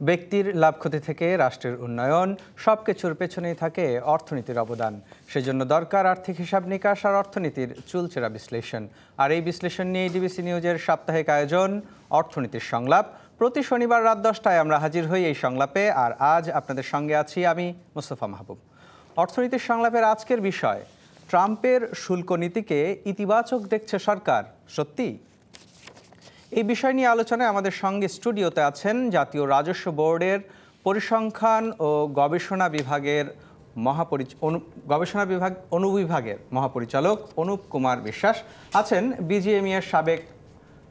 ব্যক্তির লাভ ক্ষতি থেকে রাষ্ট্রের উন্নয়ন, সবকিছুর পেছনেই থাকে অর্থনীতির অবদান। সেজন্য দরকার আর্থিক হিসাব নিকাশ আর অর্থনীতির চুলচেরা বিশ্লেষণ। আর এই বিশ্লেষণ নিয়ে ডিবিসি নিউজের সাপ্তাহিক আয়োজন অর্থনীতির সংলাপ। প্রতি শনিবার রাত 10টায় আমরা হাজির হই এই সংলাপে। আর আজ আপনাদের সঙ্গে আছি আমি মোস্তফা মাহবুব। অর্থনীতির সংলাপের আজকের বিষয়, ট্রাম্পের শুল্ক নীতিকে ইতিবাচক দেখছে সরকার, সত্যি? এই বিষয় নিয়ে আলোচনায় আমাদের সঙ্গে স্টুডিওতে আছেন জাতীয় রাজস্ব বোর্ডের পরিসংখ্যান ও গবেষণা বিভাগের অনুবিভাগের মহাপরিচালক অনুপ কুমার বিশ্বাস, আছেন বিজিএমইএর সাবেক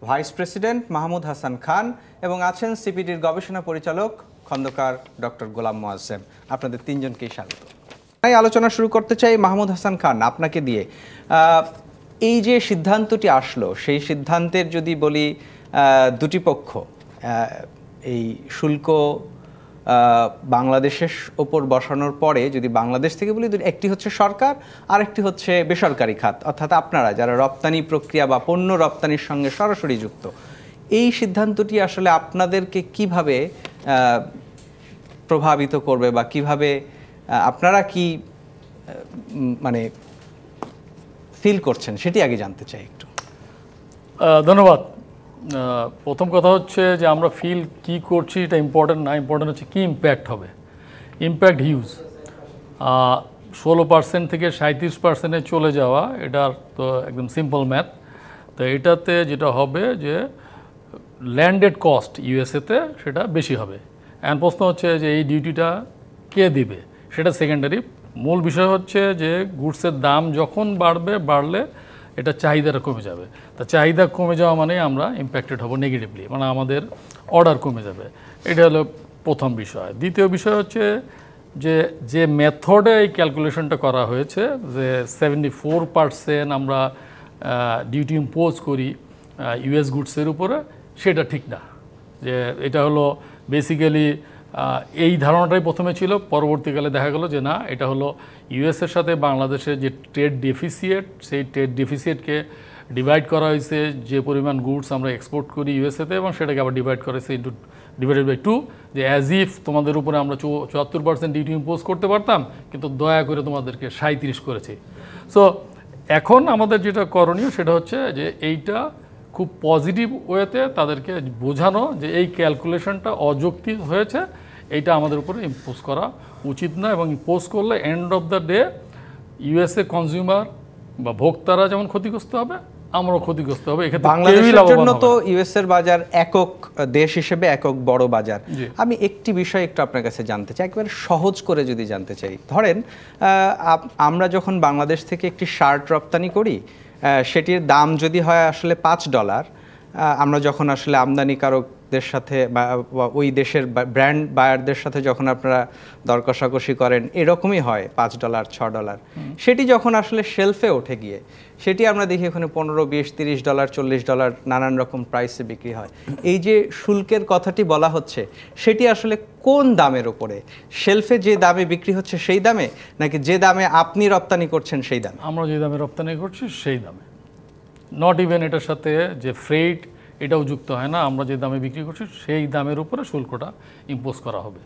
vice president Mahmoud Hasan Khan এবং আছেন সিপিডির গবেষণা পরিচালক খন্দকার ডক্টর গোলাম মোয়াজ্জেম। আপনাদের তিনজনকেই স্বাগত। আমি আলোচনা শুরু করতে চাই মাহমুদ হাসান খান, আপনাকে দিয়ে। এই যে সিদ্ধান্তটি আসলো, সেই সিদ্ধান্তের যদি বলি দুটি পক্ষ, এই শুল্ক বাংলাদেশের ওপর বসানোর পরে যদি বাংলাদেশ থেকে বলি, একটি হচ্ছে সরকার আর একটি হচ্ছে বেসরকারি খাত, অর্থাৎ আপনারা যারা রপ্তানি প্রক্রিয়া বা পণ্য রপ্তানির সঙ্গে সরাসরি যুক্ত। এই সিদ্ধান্তটি আসলে আপনাদেরকে কিভাবে প্রভাবিত করবে বা কিভাবে আপনারা কি মানে ফিল করছেন, সেটি আগে জানতে চাই একটু। ধন্যবাদ। প্রথম কথা হচ্ছে যে আমরা ফিল কি করছি এটা ইম্পর্টেন্ট না, ইম্পর্টেন্ট হচ্ছে কি ইম্প্যাক্ট হবে। Impact huge. 16% থেকে 37% চলে যাওয়া, এটার তো একদম সিম্পল ম্যাথ। তো এটাতে যেটা হবে যে ল্যান্ডেড কস্ট ইউএসএতে সেটা বেশি হবে। এখন প্রশ্ন হচ্ছে যে এই ডিউটিটা কে দিবে, সেটা সেকেন্ডারি। মূল বিষয় হচ্ছে যে গুডসের দাম যখন বাড়লে এটা চাহিদাটা কমে যাবে। তা চাহিদা কমে যাওয়া মানে আমরা ইম্প্যাক্টেড হব নেগেটিভলি, মানে আমাদের অর্ডার কমে যাবে। এটা হলো প্রথম বিষয়। দ্বিতীয় বিষয় হচ্ছে যে মেথডে এই ক্যালকুলেশনটা করা হয়েছে, যে 74% আমরা ডিউটি ইম্পোজ করি ইউএস গুডসের উপরে, সেটা ঠিক না। যে এটা হলো বেসিক্যালি এই ধারণাটাই প্রথমে ছিল, পরবর্তীকালে দেখা গেল যে না, এটা হলো ইউএসের সাথে বাংলাদেশের যে ট্রেড ডেফিসিয়েট, সেই ট্রেড ডেফিসিয়েটকে ডিভাইড করা হয়েছে, যে পরিমাণ গুডস আমরা এক্সপোর্ট করি ইউএসএতে, এবং সেটাকে আবার ডিভাইড করা হয়েছে ডিভাইডেড বাই 2, যে অ্যাজ ইফ তোমাদের উপরে আমরা 74% ডিউটি ইম্পোজ করতে পারতাম, কিন্তু দয়া করে তোমাদেরকে 37 করেছি। সো এখন আমাদের যেটা করণীয় সেটা হচ্ছে যে এইটা খুব পজিটিভ ওয়েতে তাদেরকে বোঝানো যে এই ক্যালকুলেশনটা অযৌক্তিক হয়েছে, এইটা আমাদের উপরে ইম্পোজ করা উচিত না, এবং ইম্পোজ করলে end of the day USA consumer বা ভোক্তারা যেমন ক্ষতিগ্রস্ত হবে, আমরাও ক্ষতিগ্রস্ত হবে। এক্ষেত্রে বাংলাদেশের জন্য তো ইউএসএর বাজার একক দেশ হিসেবে একক বড় বাজার। আমি একটি বিষয় একটু আপনার কাছে জানতে চাই, একেবারে সহজ করে যদি জানতে চাই। ধরেন আমরা যখন বাংলাদেশ থেকে একটি শার্ট রপ্তানি করি, সেটির দাম যদি হয় আসলে $5, আমরা যখন আসলে আমদানিকারকদের সাথে বা ওই দেশের ব্র্যান্ড বায়ারদের সাথে যখন আপনারা দর কষাকষি করেন, এরকমই হয় $5, $6। সেটি যখন আসলে শেলফে ওঠে গিয়ে সেটি আমরা দেখি ওখানে $15, $20, $30, $40 নানান রকম প্রাইসে বিক্রি হয়। এই যে শুল্কের কথাটি বলা হচ্ছে, সেটি আসলে কোন দামের ওপরে? শেলফে যে দামে বিক্রি হচ্ছে সেই দামে, নাকি যে দামে আপনি রপ্তানি করছেন সেই দামে? আমরা যে দামে রপ্তানি করছি সেই দামে। নট ইভেন এটার সাথে যে ফ্রেট এটাও যুক্ত হয় না, আমরা যে দামে বিক্রি করছি সেই দামের উপরে শুল্কটা ইম্পোজ করা হবে।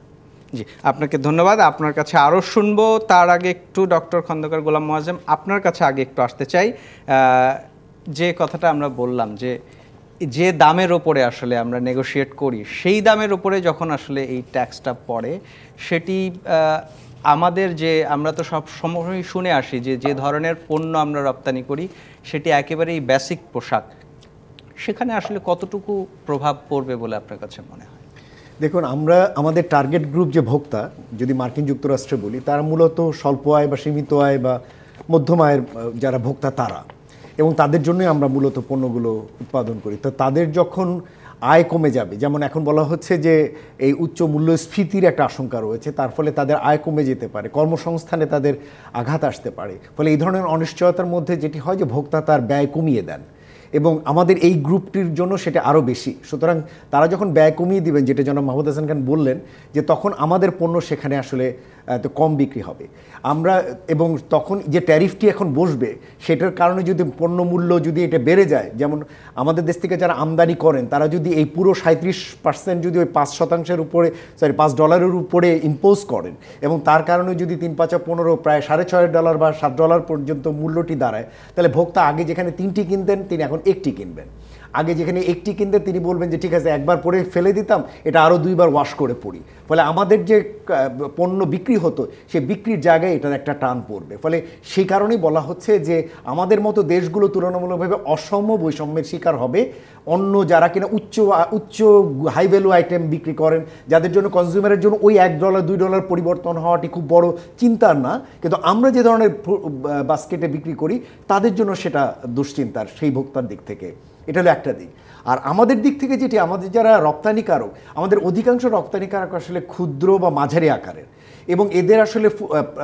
জি, আপনাকে ধন্যবাদ। আপনার কাছে আরও শুনবো, তার আগে একটু ডক্টর খন্দকার গোলাম মোয়াজ্জেম, আপনার কাছে আগে একটু আসতে চাই। যে কথাটা আমরা বললাম যে দামের ওপরে আসলে আমরা নেগোশিয়েট করি, সেই দামের ওপরে যখন আসলে এই ট্যাক্সটা পড়ে, সেটি আমাদের আমরা তো সব সময় শুনে আসি যে ধরনের পণ্য আমরা রপ্তানি করি সেটি একেবারেই বেসিক পোশাক, সেখানে আসলে কতটুকু প্রভাব পড়বে বলে আপনার কাছে মনে হয়? দেখুন, আমাদের টার্গেট গ্রুপ যে ভোক্তা, যদি মার্কিন যুক্তরাষ্ট্রে বলি, তারা মূলত স্বল্প আয় বা সীমিত আয় বা মধ্যম আয়ের যারা ভোক্তা তারা, এবং তাদের জন্যই আমরা মূলত পণ্যগুলো উৎপাদন করি। তো তাদের যখন আয় কমে যাবে, যেমন এখন বলা হচ্ছে যে এই উচ্চ মূল্যস্ফীতির একটা আশঙ্কা রয়েছে, তার ফলে তাদের আয় কমে যেতে পারে, কর্মসংস্থানে তাদের আঘাত আসতে পারে। ফলে এই ধরনের অনিশ্চয়তার মধ্যে যেটি হয় যে ভোক্তা তার ব্যয় কমিয়ে দেন, এবং আমাদের এই গ্রুপটির জন্য সেটা আরও বেশি। সুতরাং তারা যখন ব্যয় কমিয়ে দিবেন, যেটা জনাব মাহমুদ হাসান খান বললেন, যে তখন আমাদের পণ্য সেখানে আসলে তো কম বিক্রি হবে। আমরা এবং তখন যে ট্যারিফটি এখন বসবে সেটার কারণে যদি পণ্য মূল্য যদি এটা বেড়ে যায়, যেমন আমাদের দেশ থেকে যারা আমদানি করেন তারা যদি এই পুরো 37% যদি ওই 5% উপরে $5 উপরে ইম্পোজ করেন এবং তার কারণে যদি 3-5-15 প্রায় $6.5 বা $7 পর্যন্ত মূল্যটি দাঁড়ায়, তাহলে ভোক্তা আগে যেখানে 3টি কিনতেন তিনি এখন 1টি কিনবেন। আগে যেখানে 1টি কিনতেন তিনি বলবেন যে ঠিক আছে একবার পরে ফেলে দিতাম, এটা আরও 2বার ওয়াশ করে পড়ি। ফলে আমাদের যে পণ্য বিক্রি হতো সে বিক্রির জায়গায় এটার একটা টান পড়বে। ফলে সেই কারণেই বলা হচ্ছে যে আমাদের মতো দেশগুলো তুলনামূলকভাবে অসম বৈষম্যের শিকার হবে অন্য যারা কিনা উচ্চ হাই ভ্যালু আইটেম বিক্রি করেন, যাদের জন্য কনজিউমারের জন্য ওই $1-2 পরিবর্তন হওয়াটি খুব বড় চিন্তার না, কিন্তু আমরা যে ধরনের বাস্কেটে বিক্রি করি তাদের জন্য সেটা দুশ্চিন্তার সেই ভোক্তার দিক থেকে। এটা হলো একটা দিক। আর আমাদের দিক থেকে যেটি, আমাদের যারা রপ্তানিকারক, আমাদের অধিকাংশ রপ্তানিকারক আসলে ক্ষুদ্র বা মাঝারি আকারের এবং এদের আসলে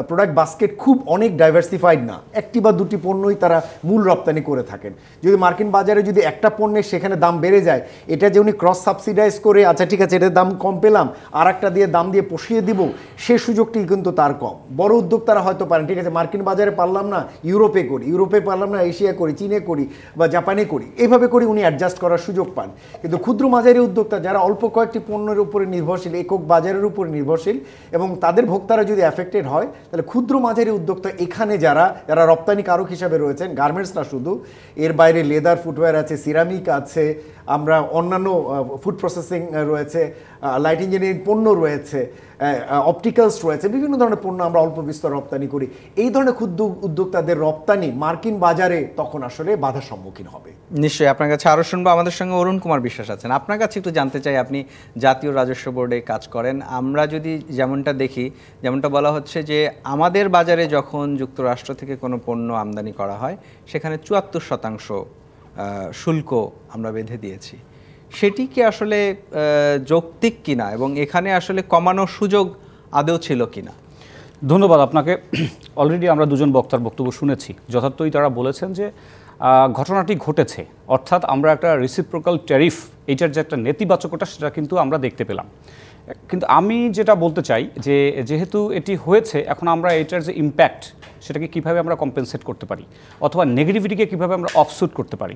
প্রোডাক্ট বাস্কেট খুব অনেক ডাইভার্সিফাইড না, 1টি বা 2টি পণ্যই তারা মূল রপ্তানি করে থাকেন। যদি মার্কিন বাজারে যদি একটা পণ্যের সেখানে দাম বেড়ে যায়, এটা যে উনি ক্রস সাবসিডাইজ করে আচ্ছা ঠিক আছে এটার দাম কম পেলাম আর একটা দিয়ে দাম দিয়ে পুষিয়ে দিব, সে সুযোগটি কিন্তু তার কম। বড় উদ্যোক্তারা হয়তো পারেন, ঠিক আছে মার্কিন বাজারে পারলাম না ইউরোপে করি, ইউরোপে পারলাম না এশিয়া করি, চীনে করি বা জাপানে করি, এইভাবে করে উনি অ্যাডজাস্ট করার সুযোগ পান। কিন্তু ক্ষুদ্র মাঝারি উদ্যোক্তা যারা অল্প কয়েকটি পণ্যের উপরে নির্ভরশীল, একক বাজারের উপর নির্ভরশীল এবং তাদের ভোক্তারা যদি অ্যাফেক্টেড হয়, তাহলে ক্ষুদ্র মাঝারি উদ্যোক্তা এখানে যারা রপ্তানিকারক হিসাবে রয়েছেন, গার্মেন্টস না শুধু, এর বাইরে লেদার, ফুটওয়্যার আছে, সিরামিক আছে, আমরা অন্যান্য ফুড প্রসেসিং রয়েছে, লাইট ইঞ্জিনিয়ারিং পণ্য রয়েছে, অপটিক্যালস রয়েছে, বিভিন্ন ধরনের পণ্য আমরা অল্প বিস্তর রপ্তানি করি। এই ধরনের ক্ষুদ্র উদ্যোক্তাদের রপ্তানি মার্কিন বাজারে তখন আসলে বাধার সম্মুখীন হবে। নিশ্চয়ই আপনার কাছে আরও শুনবো। আমাদের সঙ্গে অরুণ কুমার বিশ্বাস আছেন, আপনার কাছে একটু জানতে চাই, আপনি জাতীয় রাজস্ব বোর্ডে কাজ করেন। আমরা যদি যেমনটা দেখি, যেমনটা বলা হচ্ছে যে আমাদের বাজারে যখন যুক্তরাষ্ট্র থেকে কোনো পণ্য আমদানি করা হয় সেখানে 74% শুল্ক আমরা বেঁধে দিয়েছি, সেটি কি আসলে যৌক্তিক কিনা এবং এখানে আসলে কমানোর সুযোগ আদৌ ছিল কিনা? ধন্যবাদ আপনাকে। অলরেডি আমরা দুজন বক্তার বক্তব্য শুনেছি, যথার্থই তারা বলেছেন যে ঘটনাটি ঘটেছে, অর্থাৎ আমরা একটা রেসিপ্রোকাল ট্যারিফ, এইটার যে একটা নেতিবাচকতা সেটা কিন্তু আমরা দেখতে পেলাম। কিন্তু আমি যেটা বলতে চাই যে যেহেতু এটি হয়েছে, এখন আমরা এটার যে ইম্প্যাক্ট সেটাকে কীভাবে আমরা কম্পেনসেট করতে পারি অথবা নেগেটিভিটিকে কীভাবে আমরা অফসেট করতে পারি,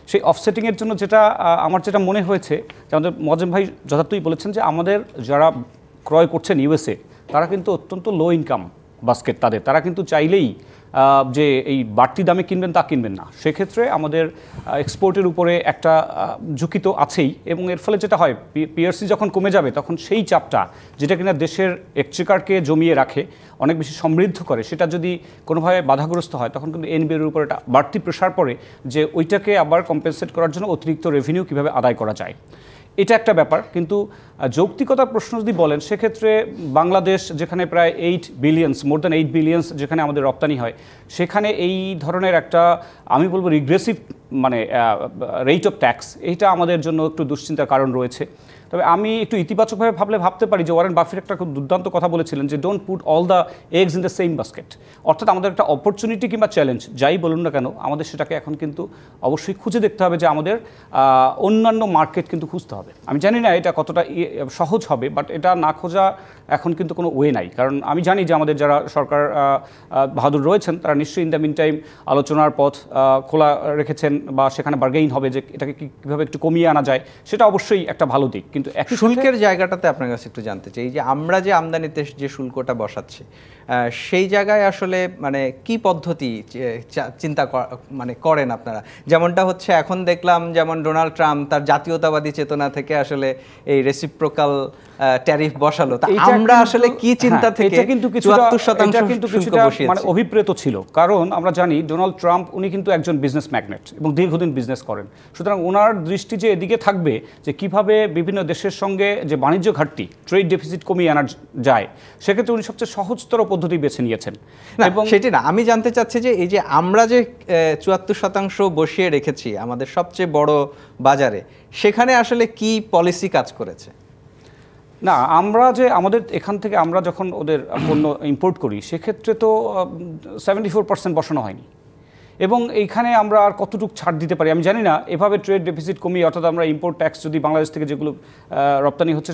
সেই অফসেটিংয়ের জন্য যেটা আমার যেটা মনে হয়েছে যে আমাদের মজেম ভাই যথার্থই বলেছেন যে আমাদের যারা ক্রয় করছেন ইউএসএ তারা কিন্তু অত্যন্ত লো ইনকাম বাস্কেট, তারা কিন্তু চাইলেই যে এই বাড়তি দামে কিনবেন তা কিনবেন না। সেক্ষেত্রে আমাদের এক্সপোর্টের উপরে একটা ঝুঁকি তো আছেই এবং এর ফলে যেটা হয় পিআরসি যখন কমে যাবে তখন সেই চাপটা যেটা কিনা দেশের এক্সচেকারকে জমিয়ে রাখে, অনেক বেশি সমৃদ্ধ করে, সেটা যদি কোনোভাবে বাধাগ্রস্ত হয় তখন কিন্তু এনবিআর উপর একটা বাড়তি প্রেশার পড়ে যে ওইটাকে আবার কম্পেনসেট করার জন্য অতিরিক্ত রেভিনিউ কীভাবে আদায় করা যায়, এটা একটা ব্যাপার। কিন্তু যৌক্তিকতার প্রশ্ন যদি বলেন সেক্ষেত্রে বাংলাদেশ যেখানে প্রায় মোর দ্যান 8 বিলিয়ন্স যেখানে আমাদের রপ্তানি হয়, সেখানে এই ধরনের একটা আমি বলবো রিগ্রেসিভ মানে রেট অফ ট্যাক্স, এইটা আমাদের জন্য একটু দুশ্চিন্তার কারণ রয়েছে। তবে আমি একটু ইতিবাচকভাবে ভাবতে পারি যে ওয়ারেন বাফেট একটা খুব দুর্দান্ত কথা বলেছিলেন যে don't put all the eggs in the same basket, অর্থাৎ আমাদের একটা অপরচুনিটি কিংবা চ্যালেঞ্জ যাই বলুন না কেন আমাদের সেটাকে এখন কিন্তু অবশ্যই খুঁজে দেখতে হবে যে আমাদের অন্যান্য মার্কেট কিন্তু খুঁজতে হবে। আমি জানি না এটা কতটা সহজ হবে, বাট এটা না খোঁজা এখন কিন্তু কোনো ওয়ে নাই, কারণ আমি জানি যে আমাদের যারা সরকার বাহাদুর রয়েছেন তারা নিশ্চয়ই ইন দ্য মিন টাইম আলোচনার পথ খোলা রেখেছেন বা সেখানে বার্গেইন হবে যে এটাকে কীভাবে একটু কমিয়ে আনা যায়, সেটা অবশ্যই একটা ভালো দিক। কিন্তু শুল্কের জায়গাটাতে আপনার কাছে একটু জানতে চাই যে আমরা যে আমদানিতে যে শুল্কটা বসাচ্ছি সেই জায়গায় আসলে মানে কি পদ্ধতি চিন্তা মানে করেন আপনারা? যেমনটা হচ্ছে এখন দেখলাম যেমন ডোনাল্ড ট্রাম্প তার জাতীয়তাবাদী চেতনা থেকে আসলে এই রেসিপ্রোকাল ট্যারিফ বসালো, তা আমরা আসলে কি চিন্তা থেকে কিন্তু কিছুটা মানে অভিপ্রেত ছিল, কারণ আমরা জানি ডোনাল্ড ট্রাম্প উনি কিন্তু একজন বিজনেস ম্যাগনেট এবং দীর্ঘদিন বিজনেস করেন, সুতরাং ওনার দৃষ্টি যে এদিকে থাকবে যে কিভাবে বিভিন্ন দেশের সঙ্গে যে বাণিজ্য ঘাটতি ট্রেড ডেফিসিট কমিয়ে আনা যায়, সেক্ষেত্রে উনি সবচেয়ে সহজতর পদ্ধতি বেছে নিয়েছেন। এবং সেটি না, আমি জানতে চাচ্ছি যে এই যে আমরা যে 74% বসিয়ে রেখেছি আমাদের সবচেয়ে বড় বাজারে, সেখানে আসলে কি পলিসি কাজ করেছে? না, আমরা যে আমাদের এখান থেকে আমরা যখন ওদের পণ্য ইম্পোর্ট করি সেক্ষেত্রে তো 74% বসানো হয়নি, এবং এইখানে আমরা আর কতটুকু ছাড় দিতে পারি আমি জানি না। এভাবে ট্রেড ডেফিসিট কমিয়ে, অর্থাৎ আমরা ইম্পোর্ট ট্যাক্স যদি বাংলাদেশ থেকে যেগুলো রপ্তানি হচ্ছে,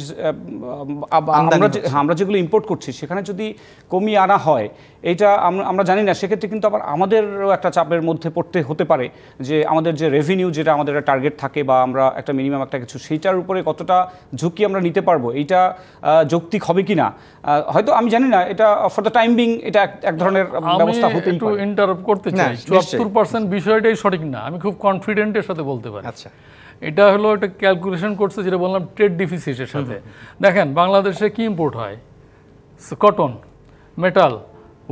আমরা যেগুলো ইম্পোর্ট করছি সেখানে যদি কমিয়ে আনা হয়, এইটা আমরা জানি না, সেক্ষেত্রে কিন্তু আবার আমাদেরও একটা চাপের মধ্যে পড়তে হতে পারে যে আমাদের যে রেভিনিউ, যেটা আমাদের একটা টার্গেট থাকে বা আমরা একটা মিনিমাম একটা কিছু, সেইটার উপরে কতটা ঝুঁকি আমরা নিতে পারবো, এইটা যৌক্তিক হবে কি না হয়তো আমি জানি না। এটা ফর দ্য টাইম বিং এটা এক ধরনের ব্যবস্থা হতেই পারে। একটু ইন্টারাপ্ট করতে চাই, 74% বিষয়টাই সঠিক না, আমি খুব কনফিডেন্টের সাথে বলতে পারি। আচ্ছা, এটা হলো একটা ক্যালকুলেশন করছে, যেটা বললাম ট্রেড ডেফিসিটের সাথে। দেখেন বাংলাদেশে কি ইম্পোর্ট হয়, কটন, মেটাল,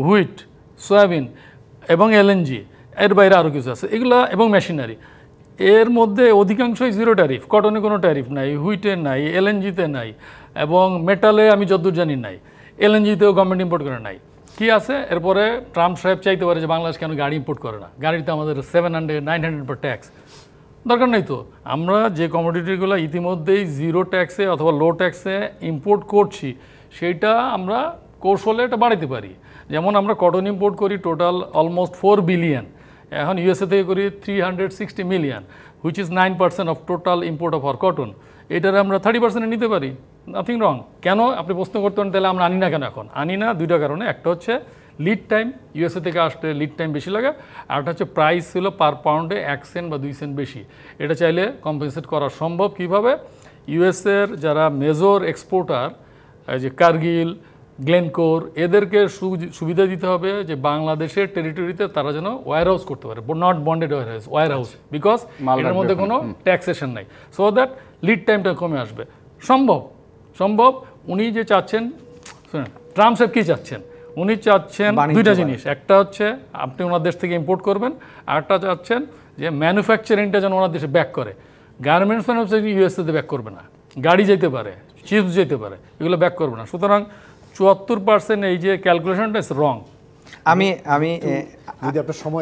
হুইট, সয়াবিন এবং এলএনজি, এর বাইরে আরও কিছু আছে এগুলা, এবং মেশিনারি। এর মধ্যে অধিকাংশই জিরো ট্যারিফ, কটনে কোনো ট্যারিফ নাই, হুইটে নাই, এলএনজিতে নাই, এবং মেটালে আমি যতদূর জানি নাই, এলএনজিতেও গভর্নমেন্ট ইম্পোর্ট করে নাই। কি আছে এরপরে? ট্রাম্প সাহেব চাইতে পারে যে বাংলাদেশ কেন গাড়ি ইম্পোর্ট করে না, গাড়িতে আমাদের 700-900 পর ট্যাক্স, দরকার নেই তো। আমরা যে কমোডিটিগুলো ইতিমধ্যেই জিরো ট্যাক্সে অথবা লো ট্যাক্সে ইম্পোর্ট করছি, সেইটা আমরা কৌশলে এটা বাড়াতে পারি। যেমন আমরা কটন ইম্পোর্ট করি টোটাল অলমোস্ট 4 বিলিয়ন, এখন ইউএসএ থেকে করি 360 million, which is 9% of total import of our cotton. এটারে আমরা 30% নিতে পারি, নাথিং রং। কেন আপনি প্রশ্ন করতে পারেন তাহলে আমরা আনি না কেন? এখন আনি না দুইটা কারণে। একটা হচ্ছে লিড টাইম, ইউএসএ থেকে আসতে লিড টাইম বেশি লাগে, আর একটা হচ্ছে প্রাইস ছিল পার পাউন্ডে 1 সেন্ট বা 2 সেন্ট বেশি। এটা চাইলে কম্পেনসেট করা সম্ভব। কীভাবে? ইউএসএর যারা মেজর এক্সপোর্টার, যে কার্গিল, গ্লেনকোর, এদেরকে সুবিধা দিতে হবে যে বাংলাদেশের টেরিটরিতে তারা যেন ওয়্যার হাউস করতে পারে, not bonded warehouse, because এটার মধ্যে কোনো ট্যাক্সেশন নাই, সো দ্যাট লিড টাইমটা কমে আসবে। সম্ভব। উনি যে চাচ্ছেন, শুনেন ট্রাম্প সাহেব কী চাচ্ছেন, উনি চাচ্ছেন দুইটা জিনিস। একটা হচ্ছে আপনি ওনার দেশ থেকে ইম্পোর্ট করবেন, আর একটা চাচ্ছেন যে ম্যানুফ্যাকচারিংটা যেন ওনার দেশে ব্যাক করে। গার্মেন্টস ম্যানুফ্যাকচারিং ইউএসএতে ব্যাক করবে না, গাড়ি যেতে পারে, চিপস যেতে পারে, এগুলো ব্যাক করবে না। সুতরাং 74% এই যে ক্যালকুলেশনটা ইজ রং। আমি যদি আপনার সময়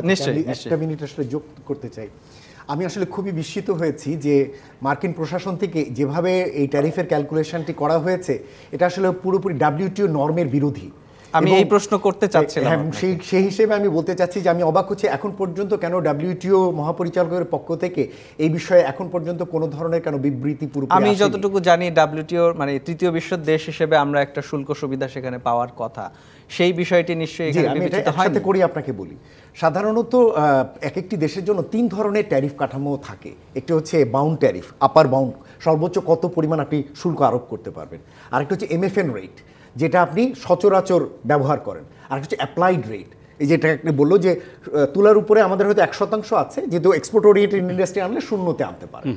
একটা মিনিট আসলে যোগ করতে চাই। আমি আসলে খুবই বিস্মিত হয়েছি যে মার্কিন প্রশাসন থেকে যেভাবে এই ট্যারিফের ক্যালকুলেশনটি করা হয়েছে, এটা আসলে পুরোপুরি WTO নর্মের বিরোধী। আমি এই প্রশ্ন করতে চাচ্ছিলাম। সেই হিসেবে আমি বলতে চাচ্ছি যে আমি অবাক হচ্ছি এখন পর্যন্ত কেন WTO মহাপরিচালকের পক্ষ থেকে এই বিষয়ে এখন পর্যন্ত কোনো ধরনের কেন বিবৃতি পুরোপুরি। আমি যতটুকু জানি WTO মানে তৃতীয় বিশ্ব দেশ হিসেবে আমরা একটা শুল্ক সুবিধা সেখানে পাওয়ার কথা, সেই বিষয়টি নিশ্চয়ই এখানে বিবেচিত হয়। সাথে করি আপনাকে বলি, সাধারণত এক একটি দেশের জন্য 3 ধরনের ট্যারিফ কাঠামো থাকে। একটি হচ্ছে বাউন্ড ট্যারিফ, আপার বাউন্ড, সর্বোচ্চ কত পরিমাণ আপনি শুল্ক আরোপ করতে পারবেন। আরেকটা হচ্ছে MFN রেট, যেটা আপনি সচরাচর ব্যবহার করেন। আর হচ্ছে অ্যাপ্লাইড রেট, এই যেটা আপনি বললো যে তুলার উপরে আমাদের হয়তো 1% আছে, যেহেতু এক্সপোর্ট ওরিয়েন্টেড ইন্ডাস্ট্রি আনলে 0-তে আনতে পারে।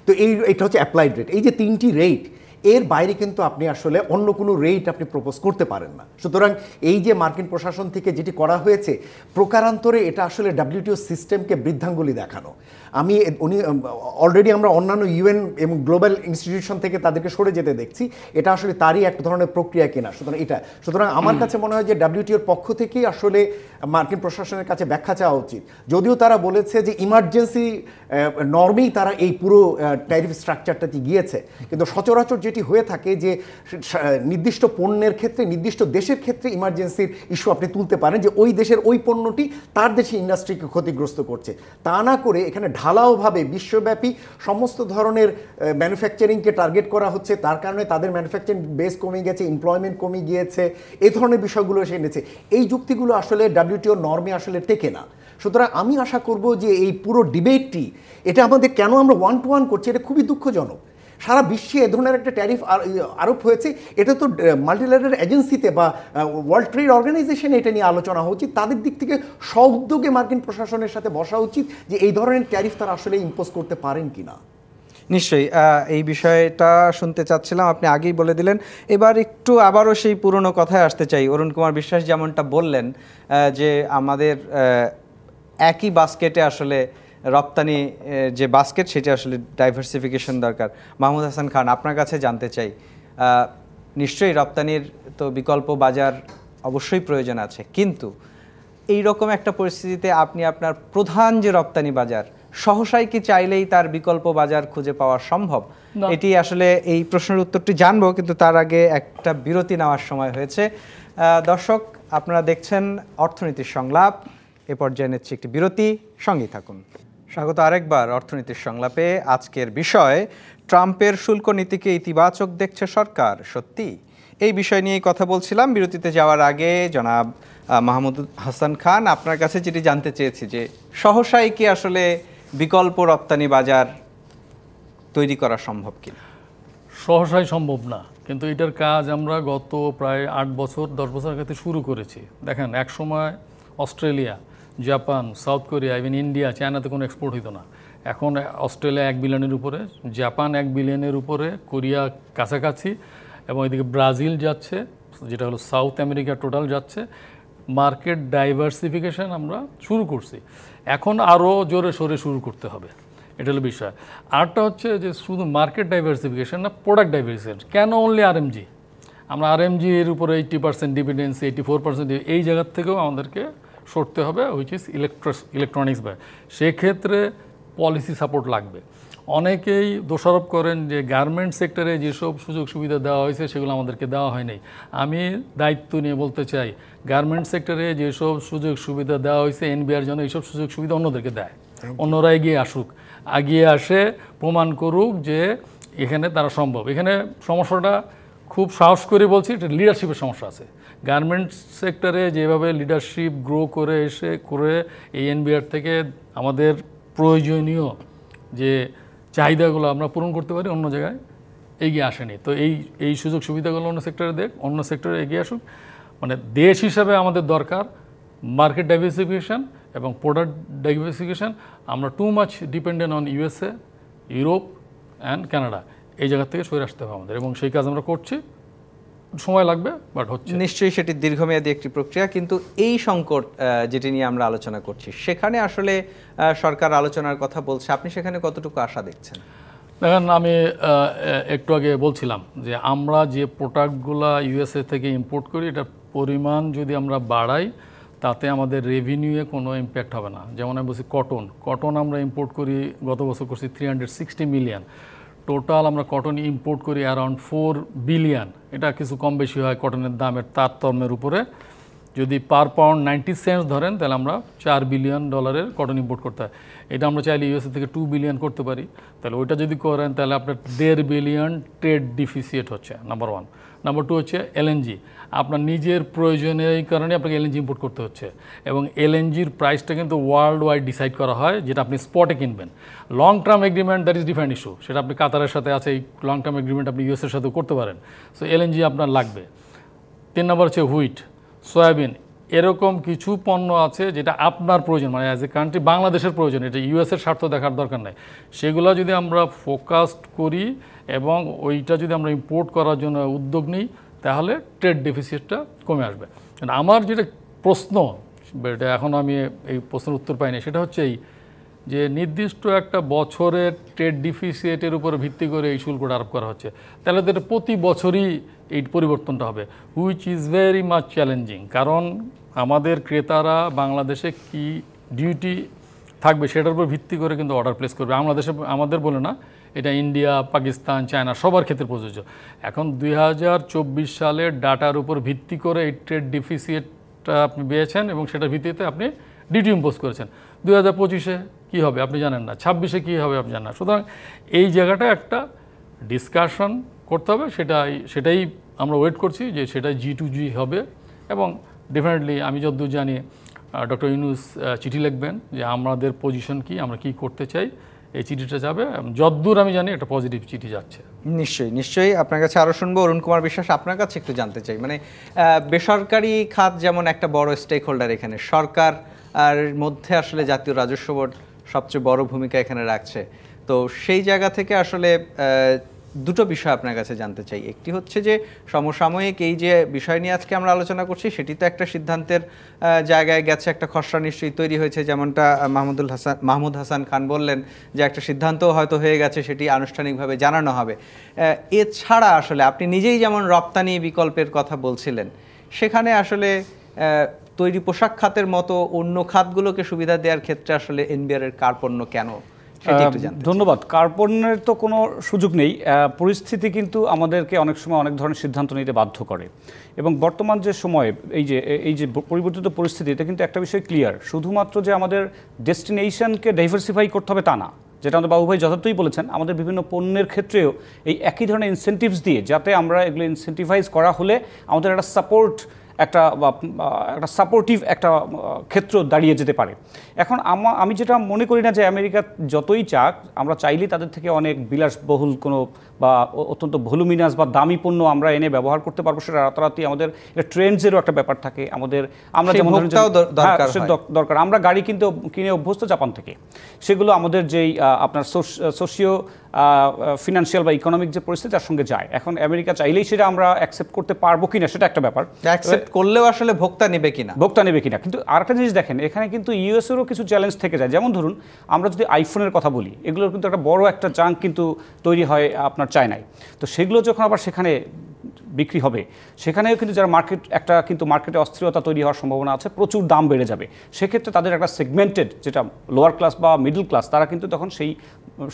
তো এটা হচ্ছে অ্যাপ্লাইড রেট। এই যে 3টি রেট, এর বাইরে কিন্তু আপনি আসলে অন্য কোনো রেট আপনি প্রপোজ করতে পারেন না। সুতরাং এই যে মার্কিন প্রশাসন থেকে যেটি করা হয়েছে, প্রকারান্তরে এটা আসলে WTO সিস্টেমকে বৃদ্ধাঙ্গুলি দেখানো। উনি অলরেডি আমরা অন্যান্য UN এবং গ্লোবাল ইনস্টিটিউশন থেকে তাদেরকে সরে যেতে দেখছি, এটা আসলে তারই এক ধরনের প্রক্রিয়া কিনা। সুতরাং আমার কাছে মনে হয় যে WTOর পক্ষ থেকেই আসলে মার্কিন প্রশাসনের কাছে ব্যাখ্যা চাওয়া উচিত। যদিও তারা বলেছে যে ইমার্জেন্সি নর্মেই তারা এই পুরো ট্যারিফ স্ট্রাকচারটাতে গিয়েছে, কিন্তু সচরাচর যেটি হয়ে থাকে যে নির্দিষ্ট পণ্যের ক্ষেত্রে, নির্দিষ্ট দেশের ক্ষেত্রে ইমার্জেন্সির ইস্যু আপনি তুলতে পারেন যে ওই দেশের ওই পণ্যটি তার দেশের ইন্ডাস্ট্রিকে ক্ষতিগ্রস্ত করছে। তা না করে এখানে ঢালাওভাবে বিশ্বব্যাপী সমস্ত ধরনের ম্যানুফ্যাকচারিংকে টার্গেট করা হচ্ছে, তার কারণে তাদের ম্যানুফ্যাকচারিং বেস কমে গেছে, এমপ্লয়মেন্ট কমে গিয়েছে, এই ধরনের বিষয়গুলো এসে এনেছে। এই যুক্তিগুলো আসলে WTO নর্মে আসলে টেকে না। সুতরাং আমি আশা করব যে এই পুরো ডিবেটটি, এটা আমাদের কেন আমরা 1-to-1 করছি, এটা খুবই দুঃখজনক। সারা বিশ্বে এ ধরনের একটা ট্যারিফ আরোপ হয়েছে, এটা তো মাল্টিল্যাটারাল এজেন্সিতে বা ওয়ার্ল্ড ট্রেড অর্গানাইজেশনে এটা নিয়ে আলোচনা হওয়া উচিত। তাদের দিক থেকে সউদ্যোগে মার্কিন প্রশাসনের সাথে বসা উচিত যে এই ধরনের ট্যারিফ তারা আসলে ইম্পোজ করতে পারেন কিনা। নিশ্চয়ই এই বিষয়টা শুনতে চাচ্ছিলাম, আপনি আগেই বলে দিলেন। এবার একটু আবারও সেই পুরনো কথায় আসতে চাই। অরুণ কুমার বিশ্বাস যেমনটা বললেন যে আমাদের একই বাস্কেটে আসলে রপ্তানি যে বাস্কেট, সেটা আসলে ডাইভার্সিফিকেশন দরকার। মাহমুদ হাসান খান, আপনার কাছে জানতে চাই, নিশ্চয়ই রপ্তানির তো বিকল্প বাজার অবশ্যই প্রয়োজন আছে, কিন্তু এই রকম একটা পরিস্থিতিতে আপনি আপনার প্রধান যে রপ্তানি বাজার, সহসাই কি চাইলেই তার বিকল্প বাজার খুঁজে পাওয়া সম্ভব? এটি আসলে এই প্রশ্নের উত্তরটি জানবো, কিন্তু তার আগে একটা বিরতি নেওয়ার সময় হয়েছে। দর্শক, আপনারা দেখছেন অর্থনীতির সংলাপ। এ পর্যায়ে নিচ্ছি একটি বিরতি, সঙ্গেই থাকুন। স্বাগত আরেকবার অর্থনীতির সংলাপে। আজকের বিষয়, ট্রাম্পের শুল্ক নীতিকে ইতিবাচক দেখছে সরকার, সত্যি? এই বিষয় নিয়েই কথা বলছিলাম। বিরতিতে যাওয়ার আগে জনাব মাহমুদ হাসান খান, আপনার কাছে যেটি জানতে চেয়েছি যে সহসাই কি আসলে বিকল্প রপ্তানি বাজার তৈরি করা সম্ভব কিনা? সহসাই সম্ভব না, কিন্তু এটার কাজ আমরা গত প্রায় 8-10 বছর আগে শুরু করেছি। দেখেন, এক সময় Australia, Japan, south Korea, even India, চায়নাতে কোনো এক্সপোর্ট হতো না। এখন অস্ট্রেলিয়া 1 বিলিয়নের উপরে, জাপান 1 বিলিয়নের উপরে, কোরিয়া কাছাকাছি, এবং এদিকে ব্রাজিল যাচ্ছে, যেটা হলো সাউথ আমেরিকা টোটাল যাচ্ছে। মার্কেট ডাইভার্সিফিকেশন আমরা শুরু করছি, এখন আরও জোরে সোরে শুরু করতে হবে, এটা হলো বিষয়। আরটা হচ্ছে যে শুধু মার্কেট ডাইভার্সিফিকেশন না, প্রোডাক্ট ডাইভার্সিফিকেশন। কেন অনলি আরএমজি? আমরা আরএমজি এর উপরে 80% ডিপেন্ডেন্সি, 84% এই জায়গার থেকেও আমাদেরকে সরতে হবে, হুইচ ইজ ইলেকট্রনিক্স বাই। সেক্ষেত্রে পলিসি সাপোর্ট লাগবে। অনেকেই দোষারোপ করেন যে গার্মেন্ট সেক্টরে যেসব সুযোগ সুবিধা দেওয়া হয়েছে সেগুলো আমাদেরকে দেওয়া হয়নি। আমি দায়িত্ব নিয়ে বলতে চাই, গার্মেন্ট সেক্টরে যেসব সুযোগ সুবিধা দেওয়া হয়েছে এনবিআর জন্য, এইসব সুযোগ সুবিধা অন্যদেরকে দেয়। অন্যরা এগিয়ে আসুক, এগিয়ে আসে, প্রমাণ করুক যে এখানে তারা সম্ভব। এখানে সমস্যাটা খুব সাহস করে বলছি, এটা লিডারশিপের সমস্যা আছে। গার্মেন্টস সেক্টরে যেভাবে লিডারশিপ গ্রো করে এই এনবিআর থেকে আমাদের প্রয়োজনীয় যে চাহিদাগুলো আমরা পূরণ করতে পারি, অন্য জায়গায় এগিয়ে আসেনি। তো এই সুযোগ সুবিধাগুলো অন্য সেক্টরে অন্য সেক্টরে এগিয়ে আসুক। মানে দেশ হিসাবে আমাদের দরকার মার্কেট ডাইভার্সিফিকেশন এবং প্রোডাক্ট ডাইভার্সিফিকেশন। আমরা too much dependent on USA, Europe and Canada, এই জায়গা থেকে সরে আসতে হবে আমাদের, এবং সেই কাজ আমরা করছি। সময় লাগবে, বাট হচ্ছে। নিশ্চয়ই সেটি দীর্ঘমেয়াদী একটি প্রক্রিয়া, কিন্তু এই সংকট যেটি নিয়ে আমরা আলোচনা করছি, সেখানে আসলে সরকার আলোচনার কথা বলছে, আপনি সেখানে কতটুকু আশা দেখছেন? দেখেন, আমি একটু আগে বলছিলাম যে আমরা যে প্রোডাক্টগুলো ইউএসএ থেকে ইম্পোর্ট করি, এটার পরিমাণ যদি আমরা বাড়াই, তাতে আমাদের রেভিনিউয়ে কোনো ইম্প্যাক্ট হবে না। যেমন আমি বলছি কটন আমরা ইম্পোর্ট করি, গত বছর করছি 360 মিলিয়ন। টোটাল আমরা কটন ইম্পোর্ট করি অ্যারাউন্ড 4 বিলিয়ন। এটা কিছু কম বেশি হয় কটনের দামের তারতম্যের উপরে। যদি পার পাউন্ড 90 সেন্টস ধরেন, তাহলে আমরা $4 বিলিয়ন কটন ইম্পোর্ট করতে হয়। এটা আমরা চাইলে ইউএসএ থেকে 2 বিলিয়ন করতে পারি। তাহলে ওইটা যদি করেন, তাহলে আপনার 1.5 বিলিয়ন ট্রেড ডিফিসিয়েট হচ্ছে, নাম্বার 1। নাম্বার 2 হচ্ছে এলএনজি। আপনার নিজের প্রয়োজনের কারণে আপনাকে এলএনজি ইম্পোর্ট করতে হচ্ছে, এবং এলএনজির প্রাইসটা কিন্তু ওয়ার্ল্ড ওয়াইড ডিসাইড করা হয়, যেটা আপনি স্পটে কিনবেন। Long term agreement, that is different issue. সেটা আপনি কাতারের সাথে আছে, এই লং টার্ম এগ্রিমেন্ট আপনি ইউএসের সাথেও করতে পারেন। সো এলএনজি আপনার লাগবে। 3 নম্বর হচ্ছে হুইট, সয়াবিন। এরকম কিছু পণ্য আছে যেটা আপনার প্রয়োজন, মানে অ্যাজ এ কান্ট্রি বাংলাদেশের প্রয়োজন, এটা ইউএসের স্বার্থ দেখার দরকার নাই। সেগুলো যদি আমরা ফোকাসড করি এবং ওইটা যদি আমরা ইম্পোর্ট করার জন্য উদ্যোগ নিই, তাহলে ট্রেড ডেফিসিটটা কমে আসবে। আমার যেটা প্রশ্ন, এটা এখন আমি এই প্রশ্নের উত্তর পাইনি, সেটা হচ্ছে এই যে নির্দিষ্ট একটা বছরের ট্রেড ডিফিসিটের উপর ভিত্তি করে এই শুল্কটা আরোপ করা হচ্ছে। তাহলে তো এটা প্রতি বছরই এই পরিবর্তনটা হবে, which is very much challenging. কারণ আমাদের ক্রেতারা বাংলাদেশে কি ডিউটি থাকবে সেটার উপর ভিত্তি করে কিন্তু অর্ডার প্লেস করবে। আমাদের বলে না, এটা ইন্ডিয়া, পাকিস্তান, চায়না সবার ক্ষেত্রে প্রযোজ্য। এখন 2024 সালের ডাটার উপর ভিত্তি করে এই ট্রেড ডিফিসিটটা আপনি পেয়েছেন, এবং সেটার ভিত্তিতে আপনি ডিউটি ইম্পোজ করেছেন। 2025-এ কী হবে আপনি জানেন না, 26-এ কী হবে আপনি জানেন না। সুতরাং এই জায়গাটা একটা ডিসকাশন করতে হবে, সেটাই আমরা ওয়েট করছি যে সেটা G2G হবে। এবং ডেফিনেটলি আমি যতদূর জানি ডক্টর ইউনূস চিঠি লিখবেন যে আমাদের পজিশন কি, আমরা কি করতে চাই। এই চিঠিটা যাবে, যতদূর আমি জানি একটা পজিটিভ চিঠি যাচ্ছে। নিশ্চয়ই আপনার কাছে আরও শুনবো। অরুণ কুমার বিশ্বাস, আপনার কাছে একটু জানতে চাই, মানে বেসরকারি খাত যেমন একটা বড় স্টেক হোল্ডার, এখানে সরকার আর মধ্যে আসলে জাতীয় রাজস্ব বোর্ড সবচেয়ে বড় ভূমিকা এখানে রাখছে। তো সেই জায়গা থেকে আসলে দুটো বিষয় আপনার কাছে জানতে চাই। একটি হচ্ছে যে সমসাময়িক এই যে বিষয় নিয়ে আজকে আমরা আলোচনা করছি, সেটি তো একটা সিদ্ধান্তের জায়গায় গেছে, একটা খসড়া নিশ্চয়ই তৈরি হয়েছে, যেমনটা মাহমুদ হাসান খান বললেন যে একটা সিদ্ধান্ত হয়তো হয়ে গেছে, সেটি আনুষ্ঠানিকভাবে জানানো হবে। এছাড়া আসলে আপনি নিজেই যেমন রপ্তানি বিকল্পের কথা বলছিলেন, সেখানে আসলে তৈরি পোশাক খাতের মতো অন্য খাতগুলোকে সুবিধা দেওয়ার ক্ষেত্রে আসলে এনবিআর এর কার্পণ্য কেন? সেটা একটু জানতে চাই। ধন্যবাদ। কার্বনের তো কোনো সুযোগ নেই, পরিস্থিতি কিন্তু আমাদেরকে অনেক সময় অনেক ধরনের সিদ্ধান্ত নিতে বাধ্য করে, এবং বর্তমান যে সময়ে এই যে পরিবর্তিত পরিস্থিতি, এটা কিন্তু একটা বিষয় ক্লিয়ার, শুধুমাত্র যে আমাদের ডেস্টিনেশনকে ডাইভার্সিফাই করতে হবে তা না। যেটা আমাদের বাবু ভাই যথার্থই বলেছেন, আমাদের বিভিন্ন পণ্যের ক্ষেত্রেও এই একই ধরনের ইনসেন্টিভস দিয়ে, যাতে আমরা এগুলো ইনসেন্টিভাইজ করা হলে আমাদের একটা একটা সাপোর্টিভ একটা ক্ষেত্র দাঁড়িয়ে যেতে পারে। এখন আমি যেটা মনে করি না যে আমেরিকা যতই চাক, আমরা চাইলেই তাদের থেকে অনেক বিলাসবহুল কোনো বা অত্যন্ত ভলুমিনাস বা দামি পণ্য আমরা এনে ব্যবহার করতে পারবো, সেটা রাতারাতি আমাদের ট্রেন্ডসেরও একটা ব্যাপার থাকে। আমরা যেমন দরকার, আমরা গাড়ি কিনে অভ্যস্ত জাপান থেকে, সেগুলো আমাদের যেই আপনার সোশিও ফিনান্সিয়াল বা ইকোনমিক যে পরিস্থিতি তার সঙ্গে যায়। এখন আমেরিকা চাইলেই সেটা আমরা অ্যাকসেপ্ট করতে পারবো কিনা সেটা একটা ব্যাপার, অ্যাকসেপ্ট করলেও আসলে ভোক্তা নেবে কিনা। কিন্তু আরেকটা জিনিস দেখেন, এখানে কিন্তু ইউএসএরও কিছু চ্যালেঞ্জ থেকে যায়। যেমন ধরুন, আমরা যদি আইফোনের কথা বলি, এগুলোর কিন্তু একটা বড় একটা চাঙ্ক কিন্তু তৈরি হয় আপনার চায়নায়। তো সেগুলো যখন আবার সেখানে বিক্রি হবে, সেখানেও কিন্তু যারা মার্কেটে অস্থিরতা তৈরি হওয়ার সম্ভাবনা আছে, প্রচুর দাম বেড়ে যাবে। সেক্ষেত্রে তাদের একটা সেগমেন্টেড, যেটা লোয়ার ক্লাস বা মিডল ক্লাস, তারা কিন্তু তখন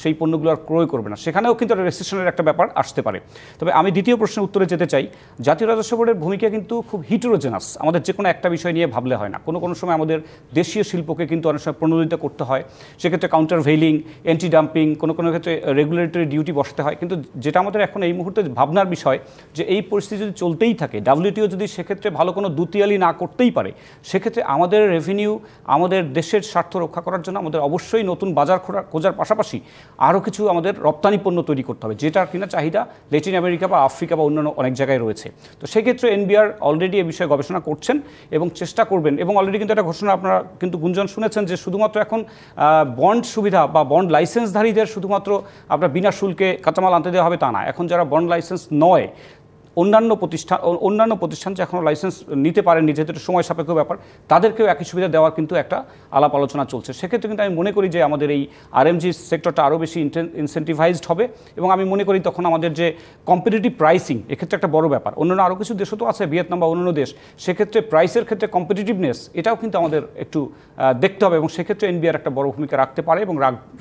সেই পণ্যগুলো আর ক্রয় করবে না। সেখানেও কিন্তু একটা রেসিশনের একটা ব্যাপার আসতে পারে। তবে আমি দ্বিতীয় প্রশ্নের উত্তরে যেতে চাই। জাতীয় রাজস্ব বোর্ডের ভূমিকা কিন্তু খুব হিটেরোজেনাস। আমাদের যে কোনো একটা বিষয় নিয়ে ভাবলে হয় না। কোনো সময় আমাদের দেশীয় শিল্পকে কিন্তু অনেক সময় প্রণোদিত করতে হয়, সেক্ষেত্রে কাউন্টার ভেইলিং, অ্যান্টি ডাম্পিং, কোনো ক্ষেত্রে রেগুলেটরি ডিউটি বসাতে হয়। কিন্তু যেটা আমাদের এখন এই মুহূর্তে ভাবনার বিষয়, যে এই পরিস্থিতি যদি চলতেই থাকে, WTO যদি সেক্ষেত্রে ভালো কোনো দুতিয়ালি না করতেই পারে, সেক্ষেত্রে আমাদের রেভিনিউ, আমাদের দেশের স্বার্থ রক্ষা করার জন্য আমাদের অবশ্যই নতুন বাজার খোঁজার পাশাপাশি আরও কিছু আমাদের রপ্তানি পণ্য তৈরি করতে হবে, যেটার কিনা চাহিদা ল্যাটিন আমেরিকা বা আফ্রিকা বা অন্যান্য অনেক জায়গায় রয়েছে। তো সেক্ষেত্রে NBR অলরেডি এ বিষয়ে গবেষণা করছেন এবং চেষ্টা করবেন, এবং অলরেডি কিন্তু একটা ঘোষণা আপনারা কিন্তু গুঞ্জন শুনেছেন যে শুধুমাত্র এখন বন্ড সুবিধা বা বন্ড লাইসেন্সধারীদের শুধুমাত্র আপনার বিনা শুল্কে কাঁচামাল আনতে দেওয়া হবে তা না। এখন যারা বন্ড লাইসেন্স নয়, অন্যান্য প্রতিষ্ঠান যে এখনও লাইসেন্স নিতে পারেননি, যেহেতু এটা সময় সাপেক্ষ ব্যাপার, তাদেরকেও একই সুবিধা দেওয়ার কিন্তু একটা আলাপ আলোচনা চলছে। সেক্ষেত্রে কিন্তু আমি মনে করি যে আমাদের এই RMG সেক্টরটা আরও বেশি ইনসেন্টিভাইজড হবে, এবং আমি মনে করি তখন আমাদের যে কম্পিটিটিভ প্রাইসিং, এক্ষেত্রে একটা বড় ব্যাপার। অন্যান্য আরও কিছু দেশও তো আছে, ভিয়েতনাম বা অন্যান্য দেশ, সেক্ষেত্রে প্রাইসের ক্ষেত্রে কম্পিটিটিভনেস, এটাও কিন্তু আমাদের একটু দেখতে হবে, এবং সেক্ষেত্রে NBR একটা বড় ভূমিকা রাখতে পারে এবং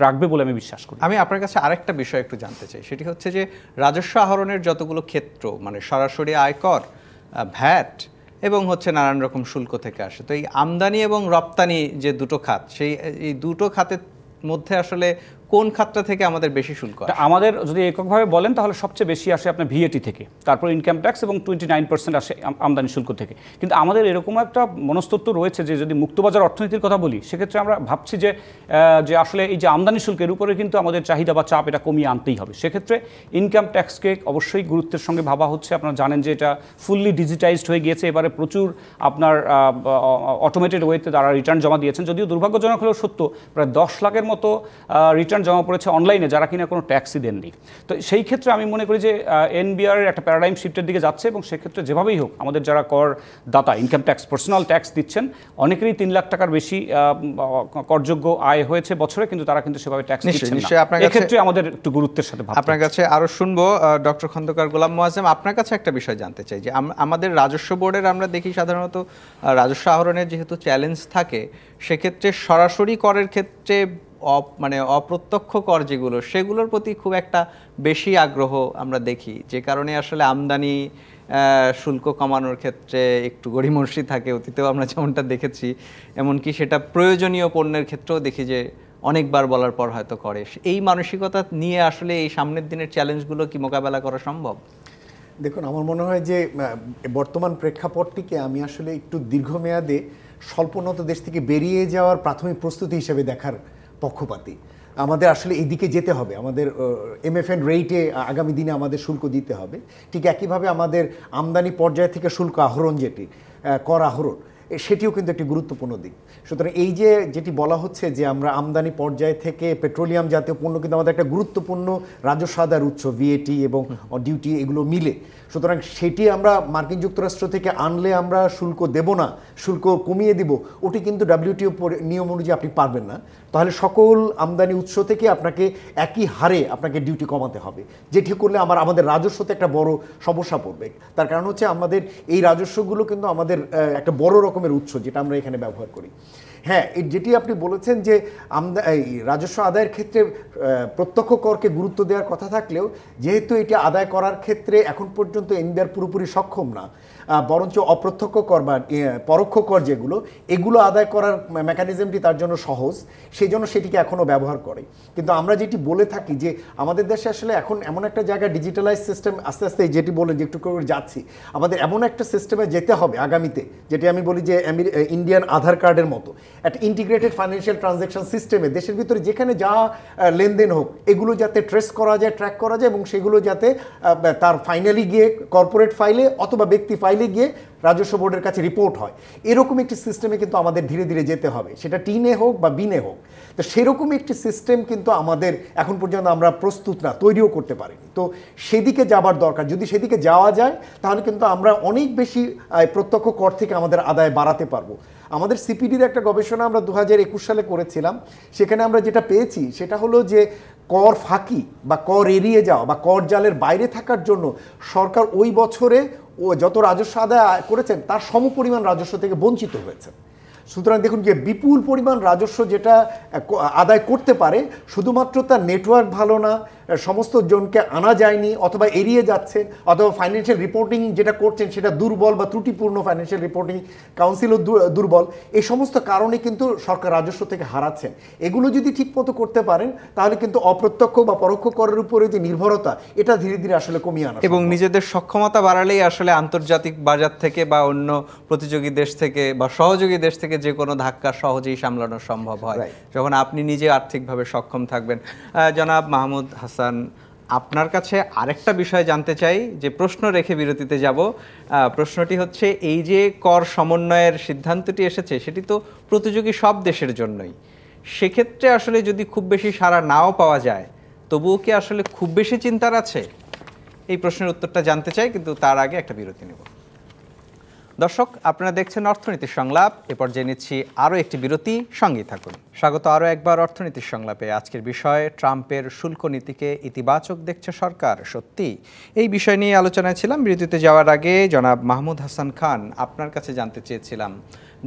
রাখবে বলে আমি বিশ্বাস করি। আমি আপনার কাছে আরেকটা বিষয় একটু জানতে চাই, সেটি হচ্ছে যে রাজস্ব আহরণের যতগুলো ক্ষেত্র, মানে সরাসরি আয়কর, ভ্যাট এবং হচ্ছে নানান রকম শুল্ক থেকে আসে, তো এই আমদানি এবং রপ্তানি যে দুটো খাত, এই দুটো খাতের মধ্যে আসলে কোন খাতটা থেকে আমাদের বেশি শুল্ক আসে? আমাদের যদি এককভাবে বলেন তাহলে সবচেয়ে বেশি আসে আপনার VAT থেকে, তারপর ইনকাম ট্যাক্স, এবং 29% আসে আমদানি শুল্ক থেকে। কিন্তু আমাদের এরকম একটা মনস্তত্ত্ব রয়েছে যে যদি মুক্তবাজার অর্থনীতির কথা বলি, সেক্ষেত্রে আমরা ভাবছি যে আসলে এই যে আমদানি শুল্কের উপরে কিন্তু আমাদের চাহিদা বা চাপ এটা কমিয়ে আনতেই হবে। সেক্ষেত্রে ইনকাম ট্যাক্সকে অবশ্যই গুরুত্বের সঙ্গে ভাবা হচ্ছে। আপনারা জানেন যে এটা ফুললি ডিজিটাইজড হয়ে গিয়েছে, এবারে প্রচুর আপনার অটোমেটেড ওয়েতে তারা রিটার্ন জমা দিয়েছেন। যদিও দুর্ভাগ্যজনক হলেও সত্য, প্রায় 10 লাখের মতো রিটার্ন জমা পড়েছে অনলাইনে, যারা কিনা কোনো ট্যাক্সই দেননি। তো সেই ক্ষেত্রে আমি মনে করি যে NBR এর একটা প্যারাডাইম শিফটের দিকে যাচ্ছে, এবং সেক্ষেত্রে যেভাবেই হোক আমাদের যারা করদাতা, ইনকাম ট্যাক্স, পার্সোনাল ট্যাক্স দিচ্ছেন, অনেকেরই 3 লাখ টাকার বেশি করযোগ্য আয় হয়েছে বছরে, কিন্তু তারা কিন্তু সেভাবে ট্যাক্স দিচ্ছেন না। এক্ষেত্রে আমাদের একটু গুরুত্বের সাথে ভাবতে হবে। আপনার কাছে আরও শুনবো ডক্টর খন্দকার গোলাম মোয়াজ্জেম, আপনার কাছে একটা বিষয় জানতে চাই যে আমাদের রাজস্ব বোর্ডের আমরা দেখি সাধারণত রাজস্ব আহরণের যেহেতু চ্যালেঞ্জ থাকে, সেক্ষেত্রে সরাসরি করের ক্ষেত্রে মানে অপ্রত্যক্ষ কর যেগুলো, সেগুলোর প্রতি খুব একটা বেশি আগ্রহ আমরা দেখি, যে কারণে আসলে আমদানি শুল্ক কমানোর ক্ষেত্রে একটু গড়িমসি থাকে। অতীতেও আমরা যেমনটা দেখেছি, এমনকি সেটা প্রয়োজনীয় পণ্যের ক্ষেত্রেও দেখি যে অনেকবার বলার পর হয়তো করে। এই মানসিকতা নিয়ে আসলে এই সামনের দিনের চ্যালেঞ্জগুলো কি মোকাবেলা করা সম্ভব? দেখুন, আমার মনে হয় যে বর্তমান প্রেক্ষাপটটিকে আমি আসলে একটু দীর্ঘমেয়াদে স্বল্পোন্নত দেশ থেকে বেরিয়ে যাওয়ার প্রাথমিক প্রস্তুতি হিসেবে দেখার পক্ষপাতী। আমাদের আসলে এই দিকে যেতে হবে। আমাদের MFN রেটে আগামী দিনে আমাদের শুল্ক দিতে হবে। ঠিক একইভাবে আমাদের আমদানি পর্যায় থেকে শুল্ক আহরণ, কর আহরণ, সেটিও কিন্তু একটি গুরুত্বপূর্ণ দিক। সুতরাং এই যেটি বলা হচ্ছে যে আমরা আমদানি পর্যায় থেকে পেট্রোলিয়াম জাতীয় পণ্য কিন্তু আমাদের একটা গুরুত্বপূর্ণ রাজস্ব আদায়ের উৎস, VAT এবং ডিউটি, এগুলো মিলে। সুতরাং সেটি আমরা মার্কিন যুক্তরাষ্ট্র থেকে আনলে আমরা শুল্ক দেব না, শুল্ক কমিয়ে দিব, ওটি কিন্তু WTO নিয়ম অনুযায়ী আপনি পারবেন না। তাহলে সকল আমদানি উৎস থেকে আপনাকে একই হারে আপনাকে ডিউটি কমাতে হবে, যেটি করলে আমাদের রাজস্বতে একটা বড় সমস্যা পড়বে। তার কারণ হচ্ছে আমাদের এই রাজস্বগুলো কিন্তু আমাদের একটা বড় রকমের উৎস, যেটা আমরা এখানে ব্যবহার করি। হ্যাঁ, যেটি আপনি বলেছেন যে এই রাজস্ব আদায়ের ক্ষেত্রে প্রত্যক্ষ করকে গুরুত্ব দেওয়ার কথা থাকলেও যেহেতু এটি আদায় করার ক্ষেত্রে এখন পর্যন্ত এনবিআর পুরোপুরি সক্ষম না, বরঞ্চ অপ্রত্যক্ষ কর বা পরোক্ষ কর যেগুলো, এগুলো আদায় করার মেকানিজমটি তার জন্য সহজ, সেই জন্য সেটিকে এখনও ব্যবহার করে। কিন্তু আমরা যেটি বলে থাকি যে আমাদের দেশে আসলে এখন এমন একটা জায়গায় ডিজিটালাইজ সিস্টেম আস্তে আস্তে, যেটি বলেন যে একটু করে যাচ্ছি, আমাদের এমন একটা সিস্টেমে যেতে হবে আগামীতে, যেটি আমি বলি যে ইন্ডিয়ান আধার কার্ডের মতো একটা ইন্টিগ্রেটেড ফাইন্যান্সিয়াল ট্রানজ্যাকশন সিস্টেমে দেশের ভিতরে যেখানে যা লেনদেন হোক এগুলো যাতে ট্রেস করা যায়, ট্র্যাক করা যায়, এবং সেগুলো যাতে তার ফাইনালি গিয়ে কর্পোরেট ফাইলে অথবা ব্যক্তি ফাইলে গিয়ে রাজস্ব বোর্ডের কাছে রিপোর্ট হয়। এরকম একটি সিস্টেমে কিন্তু আমাদের ধীরে ধীরে যেতে হবে, সেটা টিনে হোক বা বিনে হোক। তো সেরকম একটি সিস্টেম কিন্তু আমাদের এখন পর্যন্ত আমরা প্রস্তুত না, তৈরিও করতে পারিনি। তো সেদিকে যাবার দরকার। যদি সেদিকে যাওয়া যায় তাহলে কিন্তু আমরা অনেক বেশি প্রত্যক্ষ কর থেকে আমাদের আদায় বাড়াতে পারবো। আমাদের সিপিডির একটা গবেষণা আমরা 2021 সালে করেছিলাম, সেখানে আমরা যেটা পেয়েছি সেটা হলো যে কর ফাঁকি বা কর এড়িয়ে যাওয়া বা কর জালের বাইরে থাকার জন্য সরকার ওই বছরে যত রাজস্ব আদায় করেছেন তার সমপরিমাণ রাজস্ব থেকে বঞ্চিত হয়েছে। সুতরাং দেখুন যে বিপুল পরিমাণ রাজস্ব যেটা আদায় করতে পারে, শুধুমাত্র তার নেটওয়ার্ক ভালো না, সমস্ত জনকে আনা যায়নি, অথবা এড়িয়ে যাচ্ছেন, অথবা ফাইন্যান্সিয়াল রিপোর্টিং যেটা করছেন সেটা দুর্বল বা ত্রুটিপূর্ণ, ফাইন্যান্সিয়াল রিপোর্টিং কাউন্সিলও দুর্বল, এই সমস্ত কারণে কিন্তু সরকার রাজস্ব থেকে হারাচ্ছেন। এগুলো যদি ঠিকমতো করতে পারেন তাহলে কিন্তু অপ্রত্যক্ষ বা পরোক্ষ করের উপরে যে নির্ভরতা, এটা ধীরে ধীরে আসলে কমিয়ে আনা এবং নিজেদের সক্ষমতা বাড়ালেই আসলে আন্তর্জাতিক বাজার থেকে বা অন্য প্রতিযোগী দেশ থেকে বা সহযোগী দেশ থেকে যে কোনো ধাক্কা সহজেই সামলানো সম্ভব হয়, যখন আপনি নিজে আর্থিকভাবে সক্ষম থাকবেন। জনাব মাহমুদ হাসান, আপনার কাছে আরেকটা বিষয় জানতে চাই, যে প্রশ্ন রেখে বিরতিতে যাব। প্রশ্নটি হচ্ছে, এই যে কর সমন্বয়ের সিদ্ধান্তটি এসেছে সেটি তো প্রতিযোগী সব দেশের জন্যই, সেক্ষেত্রে আসলে যদি খুব বেশি সাড়া নাও পাওয়া যায় তবুও কি আসলে খুব বেশি চিন্তার আছে? এই প্রশ্নের উত্তরটা জানতে চাই, কিন্তু তার আগে একটা বিরতি নেব। দর্শক, আপনারা দেখছেন অর্থনীতির সংলাপ। এরপর জেনে নিচ্ছি আরও একটি বিরতি, সঙ্গেই থাকুন। স্বাগত আরও একবার অর্থনীতির সংলাপে। আজকের বিষয়, ট্রাম্পের শুল্ক নীতিকে ইতিবাচক দেখছে সরকার, সত্যি? এই বিষয় নিয়ে আলোচনায় ছিলাম। বিরতিতে যাওয়ার আগে জনাব মাহমুদ হাসান খান, আপনার কাছে জানতে চেয়েছিলাম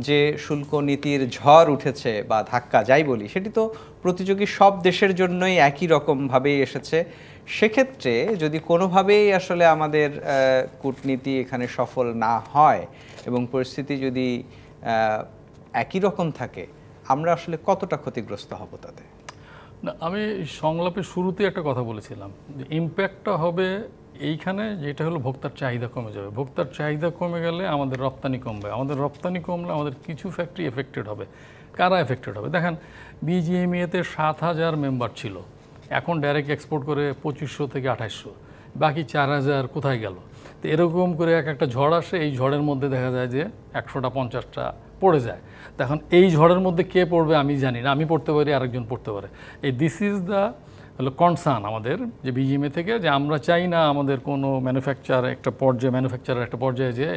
যে শুল্ক নীতির ঝড় উঠেছে বা ধাক্কা যাই বলি, সেটি তো প্রতিযোগী সব দেশের জন্যই একই রকমভাবেই এসেছে। সেক্ষেত্রে যদি কোনোভাবেই আসলে আমাদের কূটনীতি এখানে সফল না হয় এবং পরিস্থিতি যদি একই রকম থাকে, আমরা আসলে কতটা ক্ষতিগ্রস্ত হব তাতে? না, আমি সংলাপের শুরুতে একটা কথা বলেছিলাম যে ইম্প্যাক্টটা হবে এইখানে, যেটা হলো ভোক্তার চাহিদা কমে যাবে। ভোক্তার চাহিদা কমে গেলে আমাদের রপ্তানি কমবে, আমাদের রপ্তানি কমলে আমাদের কিছু ফ্যাক্টরি এফেক্টেড হবে। কারা এফেক্টেড হবে? দেখেন, বিজিএমইএতে 7,000 মেম্বার ছিল, এখন ডাইরেক্ট এক্সপোর্ট করে 2500 থেকে 2800, বাকি 4000 কোথায় গেল? তো এরকম করে একটা ঝড় আসে, এই ঝড়ের মধ্যে দেখা যায় যে 100টা 50টা পড়ে যায়। তখন এই ঝড়ের মধ্যে কে পড়বে আমি জানি না, আমি পড়তে পারি, আরেকজন পড়তে পারে। দিস ইজ দ্য হলো কনসার্ন আমাদের যে বিজিএমএ থেকে, যে আমরা চাই না আমাদের কোনো ম্যানুফ্যাকচারার একটা পর্যায়ে যে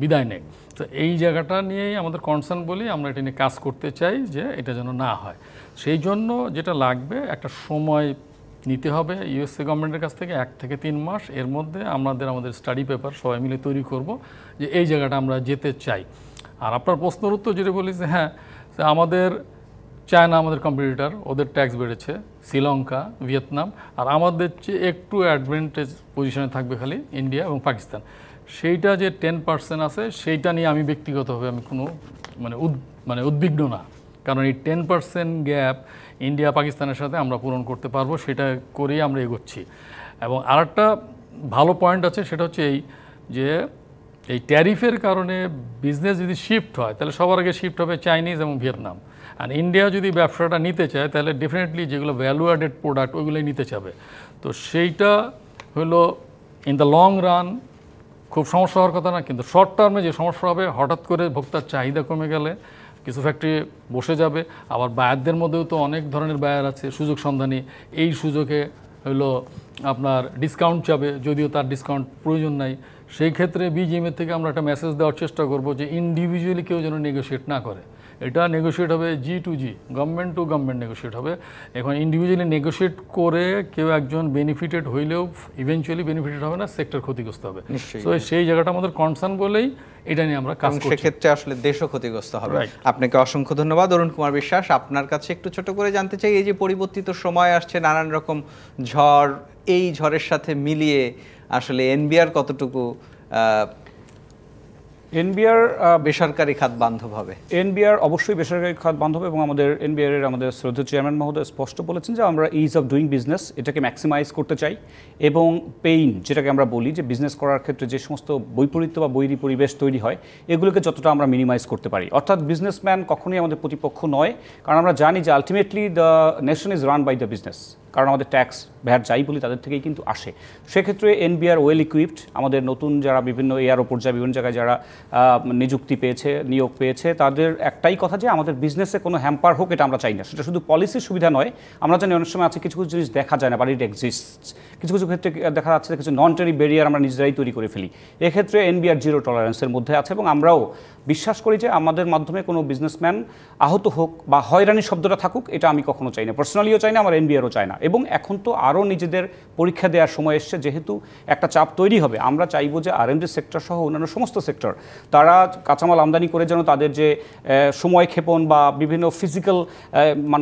বিদায় নেই। তো এই জায়গাটা নিয়েই আমাদের কনসার্ন বলি, আমরা এটা নিয়ে কাজ করতে চাই যে এটা যেন না হয়। সেই জন্য যেটা লাগবে, একটা সময় নিতে হবে ইউএসএ গভর্নমেন্টের কাছ থেকে 1 থেকে 3 মাস। এর মধ্যে আমাদের স্টাডি পেপার সবাই মিলে তৈরি করব যে এই জায়গাটা আমরা যেতে চাই। আর আপনার প্রশ্নের উত্তর যেটা বলি যে হ্যাঁ, আমাদের চায়না আমাদের কম্পিটিটর, ওদের ট্যাক্স বেড়েছে, শ্রীলঙ্কা, ভিয়েতনাম, আর আমাদের চেয়ে একটু অ্যাডভান্টেজ পজিশনে থাকবে খালি ইন্ডিয়া এবং পাকিস্তান। সেইটা যে 10% আছে, সেইটা নিয়ে আমি ব্যক্তিগতভাবে আমি কোনো উদ্বিগ্ন না, কারণ এই 10% গ্যাপ ইন্ডিয়া পাকিস্তানের সাথে আমরা পূরণ করতে পারবো, সেটা করেই আমরা এগোচ্ছি। এবং আরেকটা ভালো পয়েন্ট আছে, সেটা হচ্ছে যে এই ট্যারিফের কারণে বিজনেস যদি শিফট হয়, তাহলে সবার আগে শিফট হবে চাইনিজ এবং ভিয়েতনাম। আর ইন্ডিয়া যদি ব্যবসাটা নিতে চায়, তাহলে ডেফিনেটলি যেগুলো ভ্যালু অ্যাডেড প্রোডাক্ট ওইগুলোই নিতে চাবে। তো সেইটা হলো ইন দ্য লং রান খুব সমস্যা হওয়ার কথা না, কিন্তু শর্ট টার্মে যে সমস্যা হবে, হঠাৎ করে ভোক্তার চাহিদা কমে গেলে কিছু ফ্যাক্টরি বসে যাবে। আবার বায়ারদের মধ্যেও তো অনেক ধরনের বায়ার আছে, সুযোগ সন্ধানী, এই সুযোগে হলো আপনার ডিসকাউন্ট চাবে, যদিও তার ডিসকাউন্ট প্রয়োজন নাই। সেই ক্ষেত্রে বিজিএমএ থেকে আমরা একটা মেসেজ দেওয়ার চেষ্টা করব যে ইন্ডিভিজুয়ালি কেউ যেন নেগোশিয়েট না করে, এটা নেগোশিয়েট হবে G2G, government to government negotiate হবে। এখন ইন্ডিভিজুয়ালি নেগোশিয়েট করে কেউ একজন বেনিফিটেড হইলেও ইভেনচুয়ালি বেনিফিটেড হবে না, সেক্টর ক্ষতিগ্রস্ত হবে। তো সেই জায়গাটা আমাদের কনসার্ন বলেই এটা নিয়ে আমরা কাজ করছি। সেক্ষেত্রে আসলে দেশও ক্ষতিগ্রস্ত হবে। Right. আপনাকে অসংখ্য ধন্যবাদ অরুণ কুমার বিশ্বাস। আপনার কাছে একটু ছোট করে জানতে চাই, এই যে পরিবর্তিত সময় আসছে, নানান রকম ঝড়, এই ঝড়ের সাথে মিলিয়ে আসলে এনবিআর কতটুকু এনবিআর বেসরকারি খাত বান্ধব হবে? এনবিআর অবশ্যই বেসরকারি খাত বান্ধব, এবং আমাদের এনবিআর এর আমাদের শ্রদ্ধেয় চেয়ারম্যান মহোদয় স্পষ্ট বলেছেন যে আমরা ইজ অফ ডুইং বিজনেস এটাকে ম্যাক্সিমাইজ করতে চাই, এবং পেইন যেটাকে আমরা বলি যে বিজনেস করার ক্ষেত্রে যে সমস্ত বৈপরীত্য বা বৈরী পরিবেশ তৈরি হয় এগুলোকে যতটা আমরা মিনিমাইজ করতে পারি। অর্থাৎ বিজনেসম্যান কখনোই আমাদের প্রতিপক্ষ নয়, কারণ আমরা জানি যে ultimately the nation is run by the business, কারণ আমাদের ট্যাক্স ভ্যাট যাই বলি তাদের থেকেই কিন্তু আসে। সেক্ষেত্রে এনবিআর ওয়েল ইকুইপড, আমাদের নতুন যারা বিভিন্ন এআরও পর্যায়ে বিভিন্ন জায়গায় যারা নিযুক্তি পেয়েছে, নিয়োগ পেয়েছে, তাদের একটাই কথা যে আমাদের বিজনেসে কোনো হ্যাম্পার হোক এটা আমরা চাই না। সেটা শুধু পলিসির সুবিধা নয়, আমরা জানি অনেক সময় আছে কিছু কিছু জিনিস দেখা যায় না, বাট ইট এক্সিস্ট। কিছু কিছু ক্ষেত্রে দেখা যাচ্ছে কিছু নন টেরি ব্যারিয়ার আমরা নিজেরাই তৈরি করে ফেলি। এক্ষেত্রে এনবিআর জিরো টলারেন্সের মধ্যে আছে, এবং আমরাও বিশ্বাস করি যে আমাদের মাধ্যমে কোনো বিজনেসম্যান আহত হোক বা হয়রানি শব্দটা থাকুক এটা আমি কখনো চাই না, পার্সোনালিও চাই না, আমার এনবিআরও চায় না। এবং এখন তো আরও নিজেদের পরীক্ষা দেওয়ার সময় এসছে, যেহেতু একটা চাপ তৈরি হবে, আমরা চাইবো যে আরএমজি সেক্টর সহ অন্যান্য সমস্ত সেক্টর তারা কাঁচামাল আমদানি করে যেন তাদের যে সময় ক্ষেপণ বা বিভিন্ন ফিজিক্যাল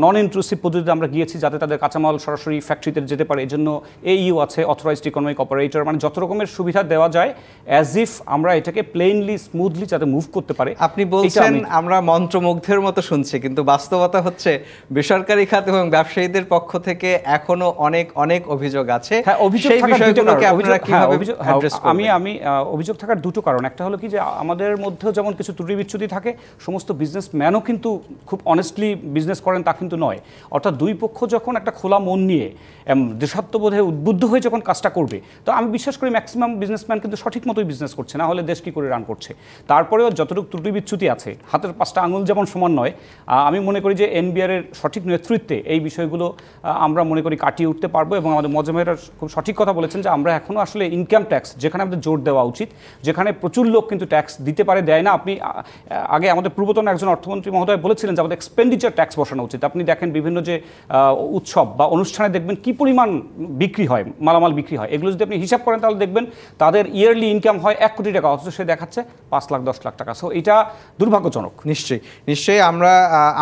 নন ইনক্লুসিভ পদ্ধতিতে আমরা গিয়েছি যাতে তাদের কাঁচামাল সরাসরি ফ্যাক্টরিতে যেতে পারে, এজন্য এইইউ আছে, অথরাইজড ইকোনমিক অপারেটর, মানে যত রকমের সুবিধা দেওয়া যায় অ্যাজ ইফ আমরা এটাকে প্লেনলি স্মুথলি যাতে মুভ করতে পারে। আপনি বলছেন আমরা মন্ত্রমুগ্ধের মতো শুনছি, কিন্তু বাস্তবতা হচ্ছে বেসরকারি খাত এবং ব্যবসায়ীদের পক্ষ থেকে এখনো অনেক অনেক অভিযোগ আছে। সেই বিষয়গুলোকে আপনারা কিভাবে অ্যাড্রেস করবেন? আমি অভিযোগ থাকার দুটো কারণ। একটা হলো কি যে আমাদের মধ্যেও যেমন কিছু ত্রুটি বিচ্যুতি থাকে, সমস্ত বিজনেসম্যানও কিন্তু খুব অনেস্টলি বিজনেস করেন তা কিন্তু নয়। অর্থাৎ দুই পক্ষ যখন একটা খোলা মন নিয়ে দেশাত্মবোধে উদ্বুদ্ধ হয়ে যখন কাজটা করবে, তো আমি বিশ্বাস করি ম্যাক্সিমাম বিজনেসম্যান কিন্তু সঠিক মতোই বিজনেস করছে, না হলে দেশ কী করে রান করছে। তারপরেও যতটুকু ত্রুটি বিচ্যুতি আছে, হাতের 5টা আঙুল যেমন সমান নয়, আমি মনে করি যে এনবিআর এর সঠিক নেতৃত্বে এই বিষয়গুলো আমরা মনে করি কাটিয়ে উঠতে পারবো। এবং আমাদের মজমেরা খুব সঠিক কথা বলেছেন যে আমরা এখনও আসলে ইনকাম ট্যাক্স যেখানে আমাদের জোর দেওয়া উচিত, যেখানে প্রচুর লোক কিন্তু ট্যাক্স দিতে পারে, দেয় না। আপনি আগে আমাদের পূর্বতন একজন অর্থমন্ত্রী মহোদয় বলেছিলেন যে আমাদের এক্সপেন্ডিচার ট্যাক্স বসানো উচিত। আপনি দেখেন বিভিন্ন যে উৎসব বা অনুষ্ঠানে দেখবেন কি পরিমাণ বিক্রি হয়, মালামাল বিক্রি হয়, এগুলো যদি আপনি হিসাব করেন তাহলে দেখবেন তাদের ইয়ারলি ইনকাম হয় 1 কোটি টাকা, অথচ সে দেখাচ্ছে 5 লাখ 10 লাখ টাকা। সো এটা দুর্ভাগ্যজনক। নিশ্চয়ই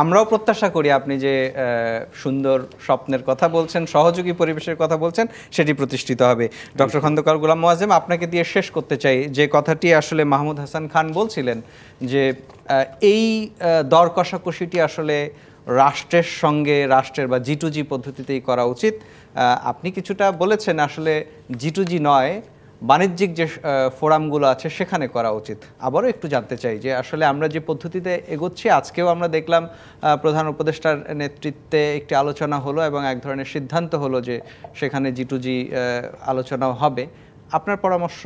আমরাও প্রত্যাশা করি আপনি যে সুন্দর স্বপ্নের কথা বলছেন, সহযোগী পরিবেশের কথা বলছেন, সেটি প্রতিষ্ঠিত হবে। ডক্টর খন্দকার গোলাম মোয়াজ্জেম, আপনাকে দিয়ে শেষ করতে চাই যে কথাটি আসলে মাহমুদ হাসান খান বলছিলেন যে এই দর কষাকষিটি আসলে রাষ্ট্রের সঙ্গে, রাষ্ট্রের বা G2G পদ্ধতিতেই করা উচিত। আপনি কিছুটা বলেছেন আসলে G2G নয়, বাণিজ্যিক যে ফোরামগুলো আছে সেখানে করা উচিত। আবারও একটু জানতে চাই যে আসলে আমরা যে পদ্ধতিতে এগোচ্ছি, আজকেও আমরা দেখলাম প্রধান উপদেষ্টার নেতৃত্বে একটি আলোচনা হলো এবং এক ধরনের সিদ্ধান্ত হলো যে সেখানে G2G আলোচনাও হবে। আপনার পরামর্শ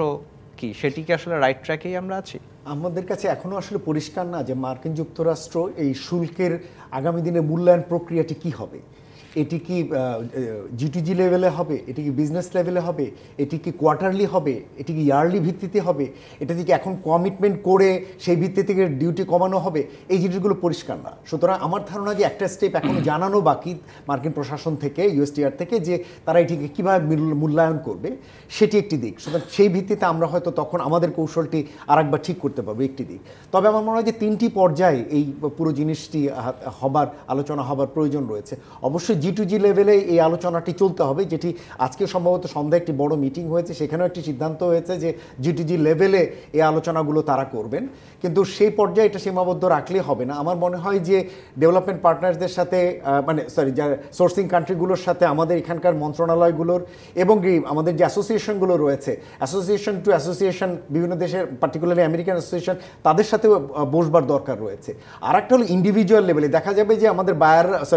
কি, সেটি কি আসলে রাইট ট্র্যাকেই আমরা আছি? আমাদের কাছে এখনো আসলে পরিষ্কার না যে মার্কিন যুক্তরাষ্ট্র এই শুল্কের আগামী দিনে মূল্যায়ন প্রক্রিয়াটি কি হবে। এটি কি G2G লেভেলে হবে, এটি কি বিজনেস লেভেলে হবে, এটি কি কোয়ার্টারলি হবে, এটি কি ইয়ারলি ভিত্তিতে হবে, এটা থেকে এখন কমিটমেন্ট করে সেই ভিত্তি থেকে ডিউটি কমানো হবে, এই জিনিসগুলো পরিষ্কার না। সুতরাং আমার ধারণা যে একটা স্টেপ এখনো জানানো বাকি মার্কিন প্রশাসন থেকে, ইউএসটিআর থেকে, যে তারা এটিকে কীভাবে মূল্যায়ন করবে সেটি একটি দিক। সুতরাং সেই ভিত্তিতে আমরা হয়তো তখন আমাদের কৌশলটি আরেকবার ঠিক করতে পারবো, একটি দিক। তবে আমার মনে হয় যে 3টি পর্যায়ে এই পুরো জিনিসটি আলোচনা হবার প্রয়োজন রয়েছে। অবশ্যই G2G লেভেলে এই আলোচনাটি চলতে হবে, যেটি আজকে সম্ভবত সন্ধ্যায় একটি বড় মিটিং হয়েছে, সেখানেও একটি সিদ্ধান্ত হয়েছে যে G2G লেভেলে এই আলোচনাগুলো তারা করবেন। কিন্তু সেই পর্যায়ে এটা সীমাবদ্ধ রাখলে হবে না। আমার মনে হয় যে ডেভেলপমেন্ট পার্টনার্সদের সাথে যারা সোর্সিং কান্ট্রিগুলোর সাথে আমাদের এখানকার মন্ত্রণালয়গুলোর এবং আমাদের যে অ্যাসোসিয়েশনগুলো রয়েছে, অ্যাসোসিয়েশন টু অ্যাসোসিয়েশন, বিভিন্ন দেশের পার্টিকুলারলি আমেরিকান অ্যাসোসিয়েশন, তাদের সাথেও বসবার দরকার রয়েছে। আর একটা হলো ইন্ডিভিজুয়াল লেভেলে, দেখা যাবে যে আমাদের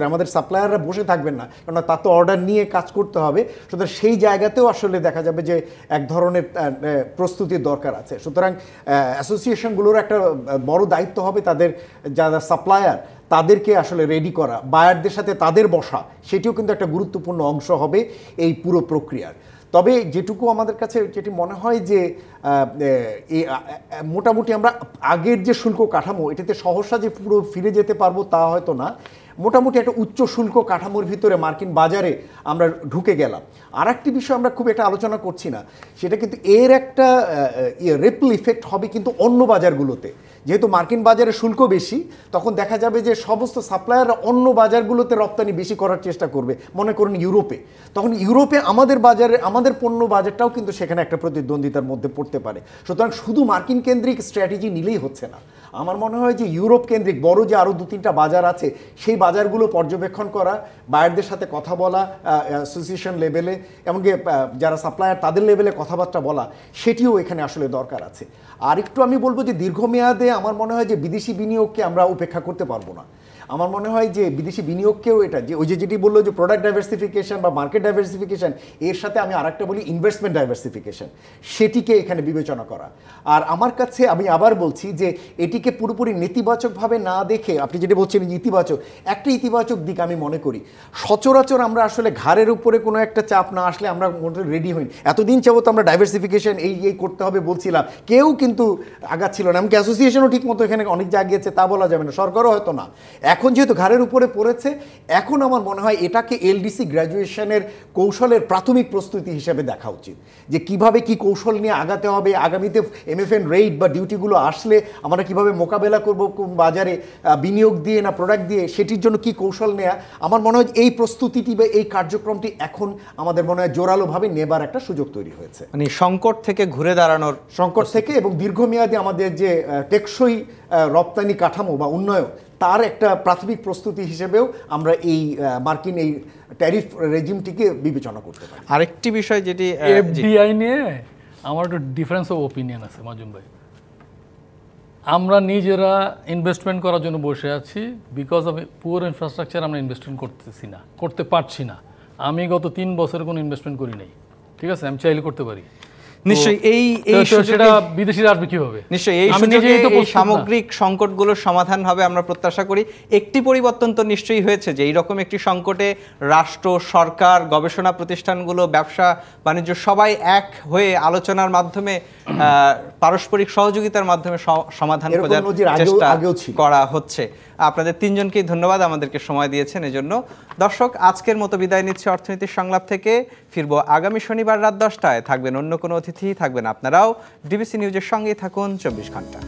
আমাদের সাপ্লায়াররা বসে থাকবেন না, কারণ তার তো অর্ডার নিয়ে কাজ করতে হবে। সুতরাং সেই জায়গাতেও আসলে দেখা যাবে যে এক ধরনের প্রস্তুতির দরকার আছে। সুতরাং অ্যাসোসিয়েশনগুলোর একটা বড় দায়িত্ব হবে তাদের যারা সাপ্লায়ার তাদেরকে আসলে রেডি করা, বায়ারদের সাথে তাদের বসা, সেটিও কিন্তু একটা গুরুত্বপূর্ণ অংশ হবে এই পুরো প্রক্রিয়ার। তবে যেটুকু আমাদের কাছে যেটি মনে হয় যে মোটামুটি আমরা আগের যে শুল্ক কাঠামো এটাতে সহসা যে পুরো ফিরে যেতে পারবো তা হয়তো না, মোটামুটি একটা উচ্চ শুল্ক কাঠামোর ভিতরে মার্কিন বাজারে আমরা ঢুকে গেলাম। আর একটি বিষয় আমরা খুব একটা আলোচনা করছি না, সেটা কিন্তু এর একটা রিপল ইফেক্ট হবে কিন্তু অন্য বাজারগুলোতে। যেহেতু মার্কিন বাজারে শুল্ক বেশি, তখন দেখা যাবে যে সমস্ত সাপ্লায়াররা অন্য বাজারগুলোতে রপ্তানি বেশি করার চেষ্টা করবে, মনে করুন ইউরোপে। তখন ইউরোপে আমাদের বাজারে আমাদের পণ্য বাজারটাও কিন্তু সেখানে একটা প্রতিদ্বন্দ্বিতার মধ্যে পড়তে পারে। সুতরাং শুধু মার্কিন কেন্দ্রিক স্ট্র্যাটেজি নিলেই হচ্ছে না, আমার মনে হয় যে ইউরোপ কেন্দ্রিক বড় যে আরও 2-3টা বাজার আছে সেই বাজারগুলো পর্যবেক্ষণ করা, বায়ারদের সাথে কথা বলা, অ্যাসোসিয়েশন লেভেলে, এমনকি যারা সাপ্লায়ার তাদের লেভেলে কথাবার্তা বলা, সেটিও এখানে আসলে দরকার আছে। আর একটু আমি বলবো যে দীর্ঘমেয়াদে আমার মনে হয় যে বিদেশি বিনিয়োগকে আমরা উপেক্ষা করতে পারবো না। আমার মনে হয় যে বিদেশি বিনিয়োগকেও এটা যে ওই যেটি বললো যে প্রোডাক্ট ডাইভার্সিফিকেশন বা মার্কেট ডাইভার্সিফিকেশন, এর সাথে আমি আরেকটা বলি ইনভেস্টমেন্ট ডাইভার্সিফিকেশন, সেটিকে এখানে বিবেচনা করা। আর আমার কাছে আমি আবার বলছি যে এটিকে পুরোপুরি নেতিবাচকভাবে না দেখে, আপনি যেটা বলছেন ইতিবাচক, একটা ইতিবাচক দিক আমি মনে করি, সচরাচর আমরা আসলে ঘাড়ের উপরে কোনো একটা চাপ না আসলে আমরা মোটামুটি রেডি হইনি। এতদিন যাবত আমরা ডাইভার্সিফিকেশন এই করতে হবে বলছিলাম, কেউ কিন্তু আগাচ্ছিল না, এমনকি অ্যাসোসিয়েশনও ঠিক মতো এখানে অনেক জায়গিয়েছে তা বলা যাবে না, সরকারও হয়তো না। এখন যেহেতু ঘাড়ের উপরে পড়েছে, এখন আমার মনে হয় এটাকে এলডিসি গ্র্যাজুয়েশনের কৌশলের প্রাথমিক প্রস্তুতি হিসেবে দেখা উচিত, যে কিভাবে কি কৌশল নিয়ে আগাতে হবে, আগামীতে এমএফএন রেট বা ডিউটিগুলো আসলে আমরা কিভাবে মোকাবেলা করব, কোন বাজারে বিনিয়োগ দিয়ে না প্রোডাক্ট দিয়ে, সেটির জন্য কি কৌশল নেওয়া। আমার মনে হয় এই প্রস্তুতিটি বা এই কার্যক্রমটি এখন আমাদের মনে হয় জোরালোভাবে নেবার একটা সুযোগ তৈরি হয়েছে, মানে সংকট থেকে ঘুরে দাঁড়ানোর, সংকট থেকে এবং দীর্ঘমেয়াদী আমাদের যে টেকসই রপ্তানি কাঠামো বা উন্নয়ন, তার একটা প্রাথমিক প্রস্তুতি হিসেবেও আমরা এই মার্কিন এই ট্যারিফ রেজিমটিকে বিবেচনা করতে পারি। আরেকটি বিষয় যেটি এফডিআই নিয়ে আমার একটু ডিফারেন্স অফ ওপিনিয়ন আছে মাজুম ভাই। আমরা নিজেরা ইনভেস্টমেন্ট করার জন্য বসে আছি, বিকজ অফ পুয়ার ইনফ্রাস্ট্রাকচার আমরা ইনভেস্টমেন্ট করতেছি না, করতে পারছি না। আমি গত 3 বছরে কোনো ইনভেস্টমেন্ট করি নাই, ঠিক আছে, আমি চাইলে করতে পারি। নিশ্চয়ই এই সেটা বিদেশিরা আসবে কিভাবে? নিশ্চয়ই এই সুযোগে এই সামগ্রিক সংকটগুলোর সমাধান হবে আমরা প্রত্যাশা করি। একটি পরিবর্তন তো নিশ্চয়ই হয়েছে যে এইরকম একটি সংকটে রাষ্ট্র, সরকার, গবেষণা প্রতিষ্ঠানগুলো, ব্যবসা বাণিজ্য সবাই এক হয়ে আলোচনার মাধ্যমে, পারস্পরিক সহযোগিতার মাধ্যমে সমাধান খোঁজার চেষ্টা করা হচ্ছে। আপনাদের 3 জনকেই ধন্যবাদ আমাদেরকে সময় দিয়েছেন এজন্য। দর্শক, আজকের মতো বিদায় নিচ্ছে অর্থনীতির সংলাপ থেকে। ফিরবো আগামী শনিবার রাত 10টায়। থাকবেন অন্য কোনো অতিথি, থাকবেন আপনারাও। ডিবিসি নিউজের সঙ্গেই থাকুন 24 ঘন্টা।